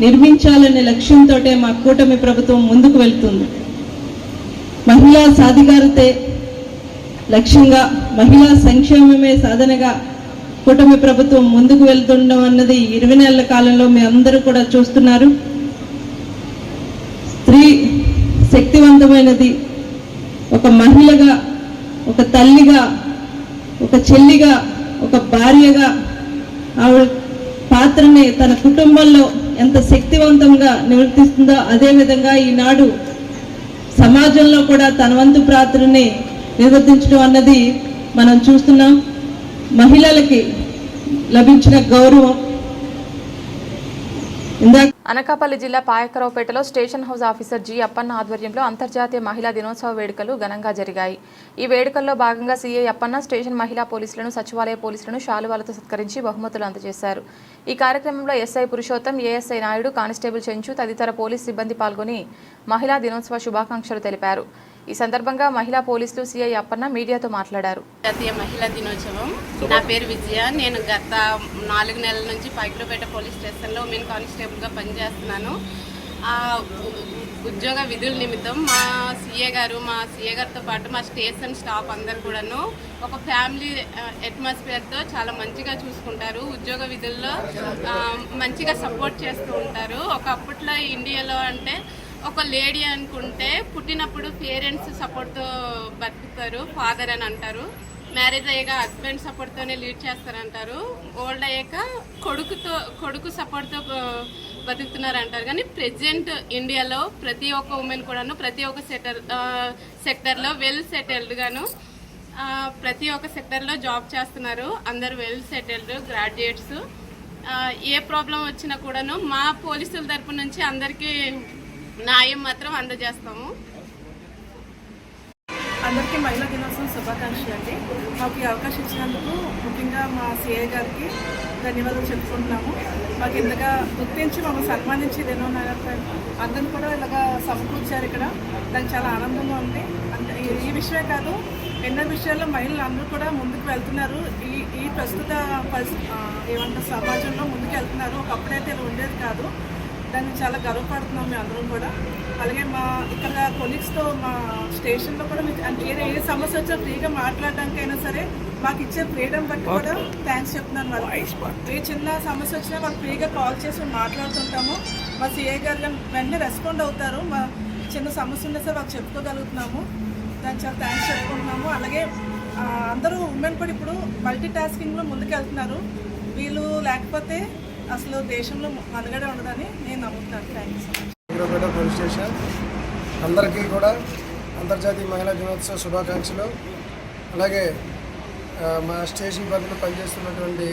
నిర్మించాలనే లక్ష్యంతో మా కూటమి ప్రభుత్వం ముందుకు వెళ్తుంది. మహిళా సాధికారతే లక్ష్యంగా, మహిళా సంక్షేమమే సాధనగా కూటమి ప్రభుత్వం ముందుకు వెళ్తుండడం అన్నది 20 నెలల కాలంలో మీ అందరూ కూడా చూస్తున్నారు. స్త్రీ శక్తివంతమైనది. ఒక మహిళగా, ఒక తల్లిగా, ఒక చెల్లిగా, ఒక భార్యగా ఆవిడ పాత్రని తన కుటుంబంలో ఎంత శక్తివంతంగా నిర్వర్తిస్తుందో అదేవిధంగా ఈనాడు సమాజంలో కూడా తన వంతు పాత్రని నిర్వర్తించడం అన్నది మనం చూస్తున్నాం. మహిళలకి లభించిన గౌరవం. అనకాపల్లి జిల్లా పాయకరావుపేటలో station house officer G Appanna ఆధ్వర్యంలో అంతర్జాతీయ మహిళా దినోత్సవ వేడుకలు ఘనంగా జరిగాయి. ఈ వేడుకల్లో భాగంగా సిఐ అప్పన్న స్టేషన్ మహిళా పోలీసులను, సచివాలయ పోలీసులను శాలువాలతో సత్కరించి బహుమతులు అందజేశారు. ఈ కార్యక్రమంలో SI Purushottam, ASI Naidu, constable Chenchu తదితర పోలీస్ సిబ్బంది పాల్గొని మహిళా దినోత్సవ శుభాకాంక్షలు తెలిపారు. ఈ సందర్భంగా మహిళా పోలీసులు సిఐ అప్పన్న మీడియాతో మాట్లాడారు. జాతీయ మహిళా దినోత్సవం. నా పేరు విజయ. నేను గత 4 నెలల నుంచి పాయకరావుపేట పోలీస్ స్టేషన్లో ఉమెన్ కానిస్టేబుల్గా పనిచేస్తున్నాను. ఉద్యోగ విధుల నిమిత్తం మా సిఏ గారితో పాటు మా స్టేషన్ స్టాఫ్ అందరు కూడాను ఒక ఫ్యామిలీ అట్మాస్ఫియర్తో చాలా మంచిగా చూసుకుంటారు. ఉద్యోగ విధుల్లో మంచిగా సపోర్ట్ చేస్తూ ఉంటారు. ఒకప్పట్లో ఇండియాలో అంటే ఒక లేడీ అనుకుంటే పుట్టినప్పుడు పేరెంట్స్ సపోర్ట్తో బతుకుతారు, ఫాదర్ అని అంటారు. మ్యారేజ్ అయ్యాక హస్బెండ్ సపోర్ట్తోనే లీడ్ చేస్తారంటారు. ఓల్డ్ అయ్యాక కొడుకు సపోర్ట్తో బతుకుతున్నారు అంటారు. కానీ ప్రెజెంట్ ఇండియాలో ప్రతి ఒక్క ఉమెన్ కూడాను ప్రతి ఒక్క సెక్టర్లో వెల్ సెటిల్డ్గాను ప్రతి ఒక్క సెక్టర్లో జాబ్ చేస్తున్నారు. అందరు వెల్ సెటిల్డ్ గ్రాడ్యుయేట్స్. ఏ ప్రాబ్లం వచ్చినా కూడాను మా పోలీసుల తరపు నుంచి అందరికీ న్యాయం మాత్రం అందజేస్తాము. అందరికీ మహిళా దినోత్సవం శుభాకాంక్షలు అండి. మాకు ఈ అవకాశం ఇచ్చినందుకు ముఖ్యంగా మా సిఐ గారికి ధన్యవాదాలు చెప్పుకుంటున్నాము. మాకు ఇంతగా గుర్తించి మమ్మల్ని సన్మానించేది ఎన్నో అందరిని కూడా ఇలాగా సమకూర్చారు ఇక్కడ. దానికి చాలా ఆనందంగా ఉంది. ఈ విషయమే కాదు, ఎన్నో విషయాల్లో మహిళలు అందరూ కూడా ముందుకు వెళ్తున్నారు. ఈ ప్రస్తుత సమాజంలో ముందుకు వెళ్తున్నారు. ఒకప్పుడైతే ఇలా ఉండేది కాదు. దాన్ని చాలా గర్వపడుతున్నాం మేము అందరం కూడా. అలాగే మా ఇక్కడ కొలీగ్స్తో మా స్టేషన్లో కూడా ఏ సమస్య వచ్చా ఫ్రీగా మాట్లాడడానికైనా సరే మాకు ఇచ్చే ఫ్రీడమ్ బట్టి కూడా థ్యాంక్స్ చెప్తున్నాను. వాళ్ళకి ఏ చిన్న సమస్య వచ్చినా వాళ్ళు ఫ్రీగా కాల్ చేసి మాట్లాడుతుంటాము. మా సిఏ గారు వెంటనే రెస్పాండ్ అవుతారు. మా చిన్న సమస్య ఉన్నా సరే వాళ్ళు చెప్పుకోగలుగుతున్నాము. దానికి చాలా థ్యాంక్స్ చెప్పుకుంటున్నాము. అలాగే అందరూ ఉమెన్ కూడా ఇప్పుడు మల్టీ టాస్కింగ్లో ముందుకు వెళ్తున్నారు. వీళ్ళు లేకపోతే అసలు దేశంలో మనుగడే ఉండదని నేను నమ్ముతున్నాను. Thank you so much. Payakaraopeta police station అందరికీ కూడా అంతర్జాతీయ మహిళా దినోత్సవ శుభాకాంక్షలు. అలాగే మా స్టేషన్ పరిధిలో పనిచేస్తున్నటువంటి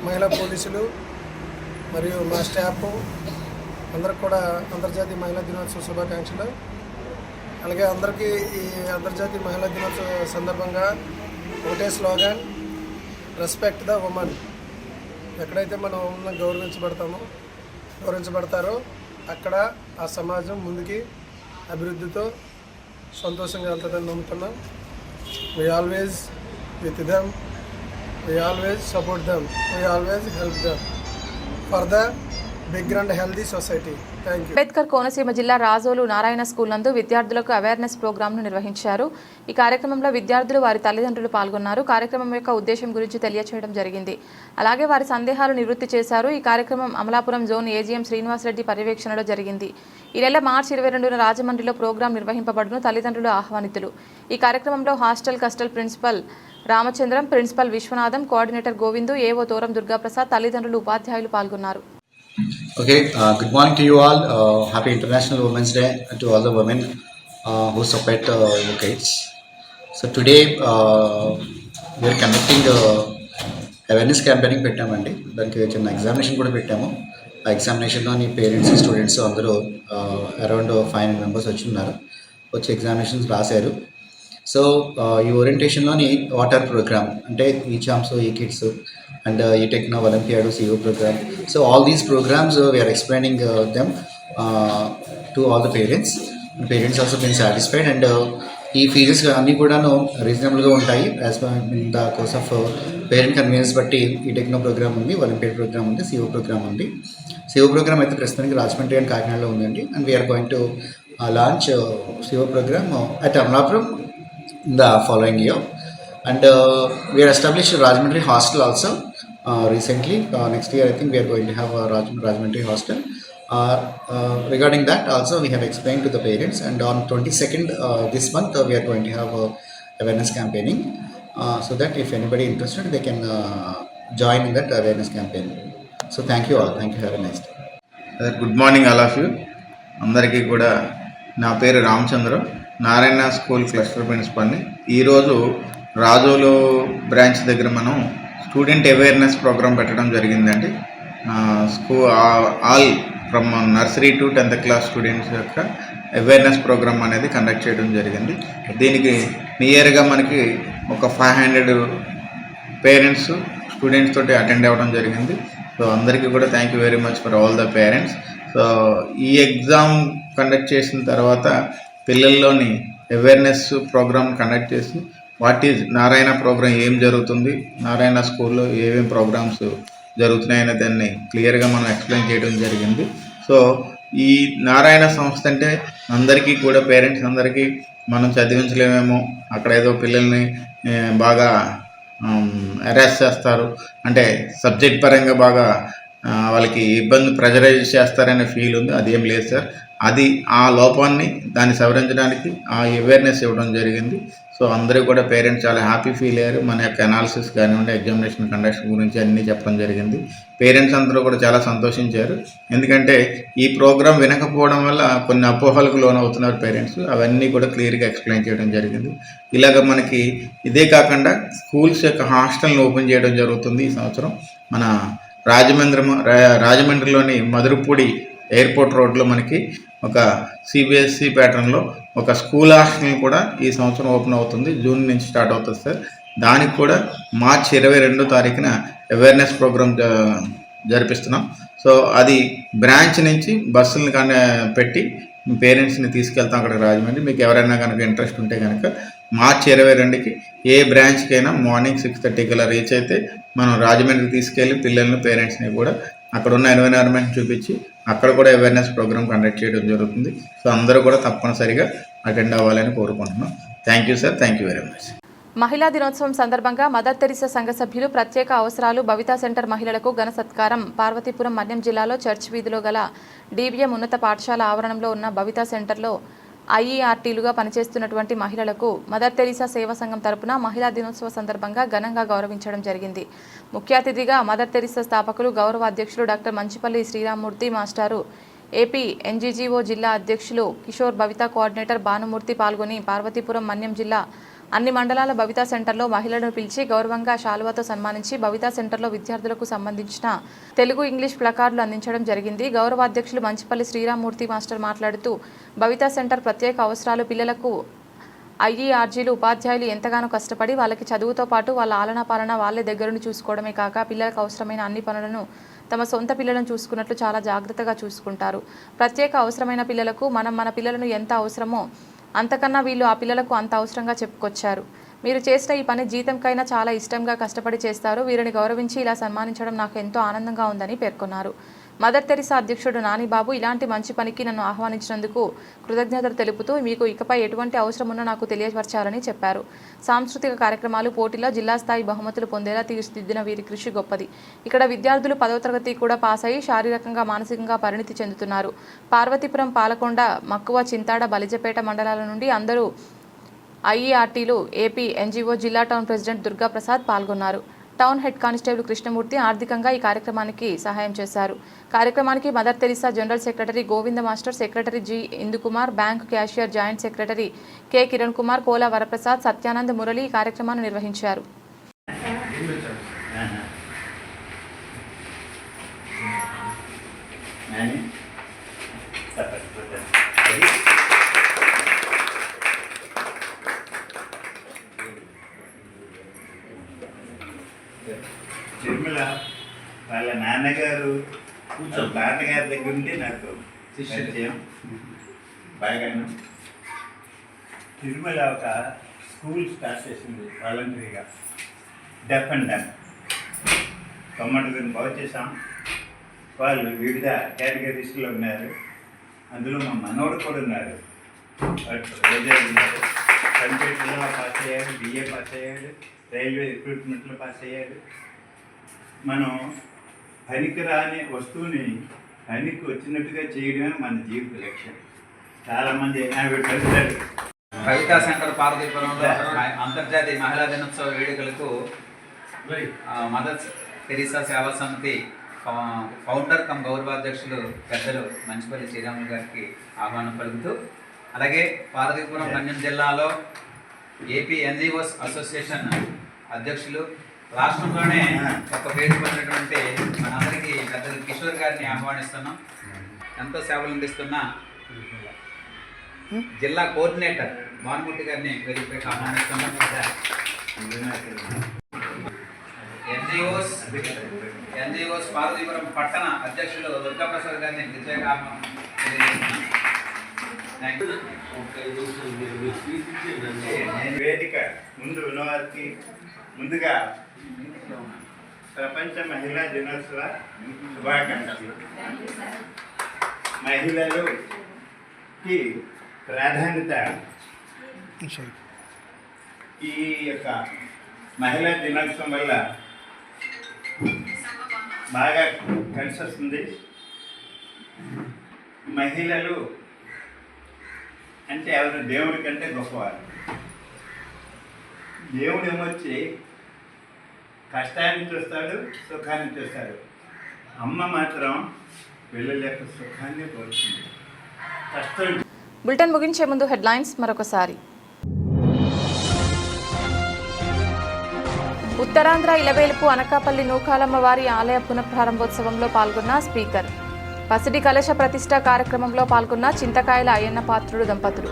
మహిళా పోలీసులు మరియు మా స్టాఫ్ అందరికి కూడా అంతర్జాతీయ మహిళా దినోత్సవ శుభాకాంక్షలు. అలాగే అందరికీ ఈ అంతర్జాతీయ మహిళా దినోత్సవ సందర్భంగా ఒకటే స్లోగన్, రెస్పెక్ట్ ద ఉమెన్. ఎక్కడైతే మనం ఉమెన్ గౌరవించబడతారో అక్కడ ఆ సమాజం ముందుకి అభివృద్ధితో సంతోషంగా వెళ్తుందని నమ్ముతున్నాం. We always with them, we always support them, we always help them for the big and healthy society. Thank you. Ambedkar Konaseema జిల్లా రాజోలు నారాయణ స్కూల్ నందు విద్యార్థులకు అవేర్నెస్ ప్రోగ్రాంను నిర్వహించారు. ఈ కార్యక్రమంలో విద్యార్థులు వారి తల్లిదండ్రులు పాల్గొన్నారు. కార్యక్రమం యొక్క ఉద్దేశం గురించి తెలియచేయడం జరిగింది. అలాగే వారి సందేహాలు నివృత్తి చేశారు. ఈ కార్యక్రమం అమలాపురం జోన్ ఏజీఎం శ్రీనివాసరెడ్డి పర్యవేక్షణలో జరిగింది. ఈ నెల మార్చి 22న రాజమండ్రిలో ప్రోగ్రాం నిర్వహింపబడును. తల్లిదండ్రులు ఆహ్వానితులు. ఈ కార్యక్రమంలో హాస్టల్ కస్టల్ principal Ramachandram, principal Viswanatham, coordinator Govindu, AO Thoram Durgaprasad, తల్లిదండ్రులు, ఉపాధ్యాయులు పాల్గొన్నారు. Okay, good morning to you all. Happy International Women's Day to all the women who support your kids. So today we are conducting awareness campaigning పెట్టామండి. దానికి చిన్న ఎగ్జామినేషన్ కూడా పెట్టాము. ఆ ఎగ్జామినేషన్లోని పేరెంట్స్, స్టూడెంట్స్ అందరూ అరౌండ్ 500 మెంబర్స్ వచ్చి ఉన్నారు. వచ్చి ఎగ్జామినేషన్స్ రాశారు. సో ఈ ఓరియంటేషన్లోని వాటర్ ప్రోగ్రామ్ అంటే ఈ చాంప్స్, ఈ కిడ్స్ అండ్ ఈ techno olympiad, CO program. So all these programs we are explaining them to all the parents. Parents also been satisfied and ఈ ఫీజెస్ అన్నీ కూడాను రీజనబుల్గా ఉంటాయి. As per the course of parent convenience బట్టి ఈ టెక్నో ప్రోగ్రామ్ ఉంది, ఒలింపియాడ్ ప్రోగ్రామ్ ఉంది, సిఓ ప్రోగ్రామ్ ఉంది. సిఓ ప్రోగ్రామ్ అయితే ప్రస్తుతానికి రాజమండ్రి అండ్ కాకినాడలో ఉందండి. And we are going to launch CO program at Amlapuram in the following year. And we are established Rajahmundry hostel also recently. Next year I think we are going to have a Rajahmundry hostel. Regarding that also we have explained to the parents, and on 22nd this month we are going to have awareness campaigning so that if anybody interested they can join in that awareness campaign. So thank you all. Thank you. Have a nice day. Good morning all of you. అందరికీ కూడా నా పేరు రామచంద్ర, నారాయణ స్కూల్ క్లస్టర్ ప్రిన్సిపల్ని. ఈరోజు రాజోలు బ్రాంచ్ దగ్గర మనం స్టూడెంట్ అవేర్నెస్ ప్రోగ్రామ్ పెట్టడం జరిగిందండి. All from nursery to 10th class students యొక్క అవేర్నెస్ ప్రోగ్రామ్ అనేది కండక్ట్ చేయడం జరిగింది. దీనికి నియర్గా మనకి ఒక 500 పేరెంట్స్, స్టూడెంట్స్ తోటి అటెండ్ అవ్వడం జరిగింది. సో అందరికీ కూడా thank you very much for all the parents. So ఈ ఎగ్జామ్ కండక్ట్ చేసిన తర్వాత పిల్లల్లోని అవేర్నెస్ ప్రోగ్రామ్ కండక్ట్ చేసి వాట్ ఈజ్ నారాయణ ప్రోగ్రామ్, ఏం జరుగుతుంది, నారాయణ స్కూల్లో ఏమేమి ప్రోగ్రామ్స్ జరుగుతున్నాయనే దాన్ని క్లియర్గా మనం ఎక్స్ప్లెయిన్ చేయడం జరిగింది. సో ఈ నారాయణ సంస్థ అంటే అందరికీ కూడా పేరెంట్స్ అందరికీ మనం చదివించలేమేమో, అక్కడ ఏదో పిల్లల్ని బాగా అరెస్ట్ చేస్తారు అంటే సబ్జెక్ట్ పరంగా బాగా వాళ్ళకి ఇబ్బంది, ప్రెజరైజ్ చేస్తారనే ఫీల్ ఉంది. అదేం లేదు సార్. అది ఆ లోపాన్ని దాన్ని సవరించడానికి ఆ అవేర్నెస్ ఇవ్వడం జరిగింది. సో అందరూ కూడా పేరెంట్స్ చాలా హ్యాపీ ఫీల్ అయ్యారు. మన యొక్క అనాలిసిస్ కానివ్వండి, ఎగ్జామినేషన్ కండక్షన్ గురించి అన్నీ చెప్పడం జరిగింది. పేరెంట్స్ అందరూ కూడా చాలా సంతోషించారు. ఎందుకంటే ఈ ప్రోగ్రాం వినకపోవడం వల్ల కొన్ని అపోహలకు లోనవుతున్నారు పేరెంట్స్. అవన్నీ కూడా క్లియర్గా ఎక్స్ప్లెయిన్ చేయడం జరిగింది. ఇలాగ మనకి ఇదే కాకుండా స్కూల్స్ యొక్క హాస్టల్ని ఓపెన్ చేయడం జరుగుతుంది ఈ సంవత్సరం. మన రాజమండ్రిలోని మధురపూడి ఎయిర్పోర్ట్ రోడ్లో మనకి ఒక సిబిఎస్ఈ ప్యాటర్న్లో ఒక స్కూల్ హాస్టల్ కూడా ఈ సంవత్సరం ఓపెన్ అవుతుంది. జూన్ నుంచి స్టార్ట్ అవుతుంది సార్. దానికి కూడా మార్చి 22వ తారీఖున అవేర్నెస్ ప్రోగ్రామ్ జరిపిస్తున్నాం. సో అది బ్రాంచ్ నుంచి బస్సులను కానీ పెట్టి పేరెంట్స్ని తీసుకెళ్తాం అక్కడికి రాజమండ్రి. మీకు ఎవరైనా కనుక ఇంట్రెస్ట్ ఉంటే కనుక మార్చి 22కి ఏ బ్రాంచ్కైనా మార్నింగ్ 6:30 అలా రీచ్ అయితే మనం రాజమండ్రికి తీసుకెళ్ళి పిల్లల్ని, పేరెంట్స్ని కూడా అక్కడ ఉన్న ఎన్విరాన్మెంట్ చూపించి అక్కడ కూడా అవేర్నెస్ ప్రోగ్రామ్ కండక్ట్ చేయడం జరుగుతుంది. సో అందరూ కూడా తప్పనిసరిగా అటెండ్ అవ్వాలని కోరుకుంటున్నాం. Thank you sir. Thank you very much. మహిళా దినోత్సవం సందర్భంగా మదర్ తెరిసా సంఘ సభ్యులు ప్రత్యేక అవసరాలు భవితా సెంటర్ మహిళలకు ఘన సత్కారం. పార్వతీపురం మన్యం జిల్లాలో చర్చ్ వీధిలో గల డిబిఎం ఉన్నత పాఠశాల ఆవరణంలో ఉన్న భవితా సెంటర్లో ఐఈఆర్టీలుగా పనిచేస్తున్నటువంటి మహిళలకు మదర్ తెరిసా సేవా సంఘం తరపున మహిళా దినోత్సవ సందర్భంగా ఘనంగా గౌరవించడం జరిగింది. ముఖ్య అతిథిగా మదర్ తెరిసా స్థాపకులు గౌరవ అధ్యక్షులు డాక్టర్ మంచిపల్లి శ్రీరామ్మూర్తి మాస్టారు, ఏపీ ఎన్జీజీఓ జిల్లా అధ్యక్షులు కిషోర్, భవితా కోఆర్డినేటర్ భానుమూర్తి పాల్గొని పార్వతీపురం మన్యం జిల్లా అన్ని మండలాల భవితా సెంటర్లో మహిళలను పిలిచి గౌరవంగా శాలువాతో సన్మానించి భవితా సెంటర్లో విద్యార్థులకు సంబంధించిన తెలుగు, ఇంగ్లీష్ ప్లకార్డులు అందించడం జరిగింది. గౌరవ అధ్యక్షులు మంచిపల్లి శ్రీరామ్మూర్తి మాస్టర్ మాట్లాడుతూ భవితా సెంటర్ ప్రత్యేక అవసరాలు పిల్లలకు ఐఈఆర్జీలు ఉపాధ్యాయులు ఎంతగానో కష్టపడి వాళ్ళకి చదువుతో పాటు వాళ్ళ ఆలనా పాలన వాళ్ళే దగ్గరుండి చూసుకోవడమే కాక పిల్లలకు అవసరమైన అన్ని పనులను తమ సొంత పిల్లలను చూసుకున్నట్లు చాలా జాగ్రత్తగా చూసుకుంటారు. ప్రత్యేక అవసరమైన పిల్లలకు మన పిల్లలను ఎంత అవసరమో అంతకన్నా వీళ్ళు ఆ పిల్లలకు అంత అవసరంగా చెప్పుకొచ్చారు. మీరు చేసిన ఈ పని జీతంకైనా చాలా ఇష్టంగా కష్టపడి చేస్తారు. వీరిని గౌరవించి ఇలా సన్మానించడం నాకు ఎంతో ఆనందంగా ఉందని పేర్కొన్నారు. మదర్ తెరిసా అధ్యక్షుడు నానిబాబు ఇలాంటి మంచి పనికి నన్ను ఆహ్వానించినందుకు కృతజ్ఞతలు తెలుపుతూ మీకు ఇకపై ఎటువంటి అవసరం ఉన్నా నాకు తెలియపరచాలని చెప్పారు. సాంస్కృతిక కార్యక్రమాలు పోటీలో జిల్లా స్థాయి బహుమతులు పొందేలా తీర్చిదిద్దిన వీరి కృషి గొప్పది. ఇక్కడ విద్యార్థులు 10వ తరగతి కూడా పాస్ అయ్యి శారీరకంగా మానసికంగా పరిణితి చెందుతున్నారు. పార్వతీపురం, పాలకొండ, మక్కువ, చింతాడ, బలిజపేట మండలాల నుండి అందరూ ఐఈఆర్టీలు, ఏపీ ఎన్జీఓ జిల్లా టౌన్ ప్రెసిడెంట్ దుర్గాప్రసాద్ పాల్గొన్నారు. టౌన్ హెడ్ కానిస్టేబుల్ కృష్ణమూర్తి ఆర్థికంగా ఈ కార్యక్రమానికి సహాయం చేశారు. కార్యక్రమానికి Mother Teresa general secretary Govinda master, secretary G Indukumar, bank cashier joint secretary K Kiran Kumar, Kola Varaprasad, Satyanand, Murali ఈ కార్యక్రమాన్ని నిర్వహించారు. తిరుమల వాళ్ళ నాన్నగారు తాతగారి దగ్గర ఉండి నాకు పరిచయం బాగాను. తిరుమల ఒక స్కూల్ స్టార్ట్ చేసింది వాలంటరీగా, డెఫ్ అండ్ డమ్. 90 బాగు చేసాం. వాళ్ళు వివిధ కేటగిరీస్లో ఉన్నారు. అందులో మా మనోడు కూడా ఉన్నారు. కంప్యూటర్లో పాస్ అయ్యాడు, బిఏ పాస్ అయ్యాడు, రైల్వే రిక్రూట్మెంట్లో పాస్ అయ్యాడు. మనం పనికిరాని వస్తువుని పనికి వచ్చినట్టుగా చేయడమే మన జీవిత లక్ష్యం. చాలామంది పెడతారు. కవితా సెంటర్ పార్వతీపురంలో అంతర్జాతీయ మహిళా దినోత్సవ వేడుకలకు మదర్ తెరిసా సేవా సమితి ఫౌండర్ కమ్ గౌరవాధ్యక్షులు పెద్దలు మంచిపల్లి శ్రీరాములు గారికి ఆహ్వానం పలుకుతూ, అలాగే పార్వతీపురం మన్యం జిల్లాలో ఏపీ ఎన్జీఓస్ అసోసియేషన్ అధ్యక్షులు, రాష్ట్రంలోనే ఒక పేరు పొందినటువంటి మనందరికీ పెద్దలు కిషోర్ గారిని ఆహ్వానిస్తున్నాం. ఎంతో సేవలు అందిస్తున్న జిల్లా కోఆర్డినేటర్ భానుమూర్తి గారిని వేదికపైకి ఆహ్వానిస్తున్నాం. ఎన్జిఓస్ పార్వతీపురం పట్టణ అధ్యక్షులు దుర్గాప్రసాద్ గారిని ప్రత్యేక ఆహ్వానం తెలియజేస్తున్నాం. వేదిక ముందు ఉన్నవారికి ముందుగా ప్రపంచ మహిళా దినోత్సవ శుభాకాంక్షలు. మహిళలుకి ప్రాధాన్యత ఈ యొక్క మహిళా దినోత్సవం వల్ల బాగా కలిసి వస్తుంది. మహిళలు అంటే ఎవరు దేవుడి కంటే గొప్పవారు. దేవుడు ఏమొచ్చి కష్టాన్ని చూస్తాడు, సుఖాన్ని చూస్తాడు. అమ్మ మాత్రం పిల్లల యొక్క సుఖాన్ని కోరుతుంది. కష్టం. బులెటిన్ ముగించే ముందు హెడ్లైన్స్ మరొకసారి. ఉత్తరాంధ్ర ఇలవేలుపు అనకాపల్లి నూకాలమ్మ వారి ఆలయ పునఃప్రారంభోత్సవంలో పాల్గొన్న స్పీకర్. పసిడి కలశ ప్రతిష్ఠ కార్యక్రమంలో పాల్గొన్న చింతకాయల అయ్యన్న పాత్రుడు దంపతులు.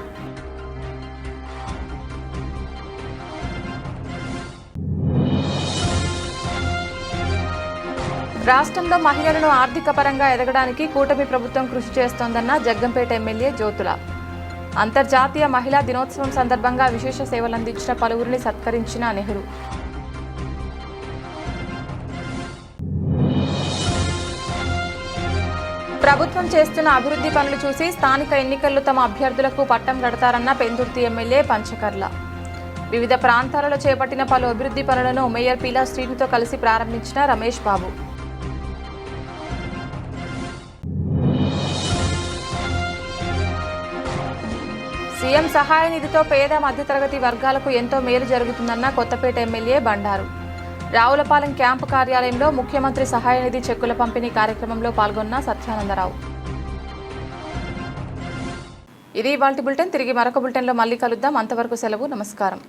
రాష్ట్రంలో మహిళలను ఆర్థిక పరంగా ఎదగడానికి కూటమి ప్రభుత్వం కృషి చేస్తోందన్న జగ్గంపేట ఎమ్మెల్యే జ్యోతుల. అంతర్జాతీయ మహిళా దినోత్సవం సందర్భంగా విశేష సేవలందించిన పలువురిని సత్కరించిన నెహ్రూ. ప్రభుత్వం చేస్తున్న అభివృద్ధి పనులు చూసి స్థానిక ఎన్నికల్లో తమ అభ్యర్థులకు పట్టం కడతారన్న పెందుర్తి ఎమ్మెల్యే పంచకర్ల. వివిధ ప్రాంతాలలో చేపట్టిన పలు అభివృద్ధి పనులను మేయర్ పీలా శ్రీనుతో కలిసి ప్రారంభించిన రమేష్ బాబు. సీఎం సహాయ నిధితో పేద మధ్యతరగతి వర్గాలకు ఎంతో మేలు జరుగుతుందన్న కొత్తపేట ఎమ్మెల్యే బండారు. రావులపాలెం క్యాంపు కార్యాలయంలో ముఖ్యమంత్రి సహాయ నిధి చెక్కుల పంపిణీ కార్యక్రమంలో పాల్గొన్న సత్యానందరావు. ఇది ఇవాల్టి బులెటిన్. తిరిగి మరొక బులెటిన్లో మళ్ళీ కలుద్దాం. అంతవరకు సెలవు. నమస్కారం.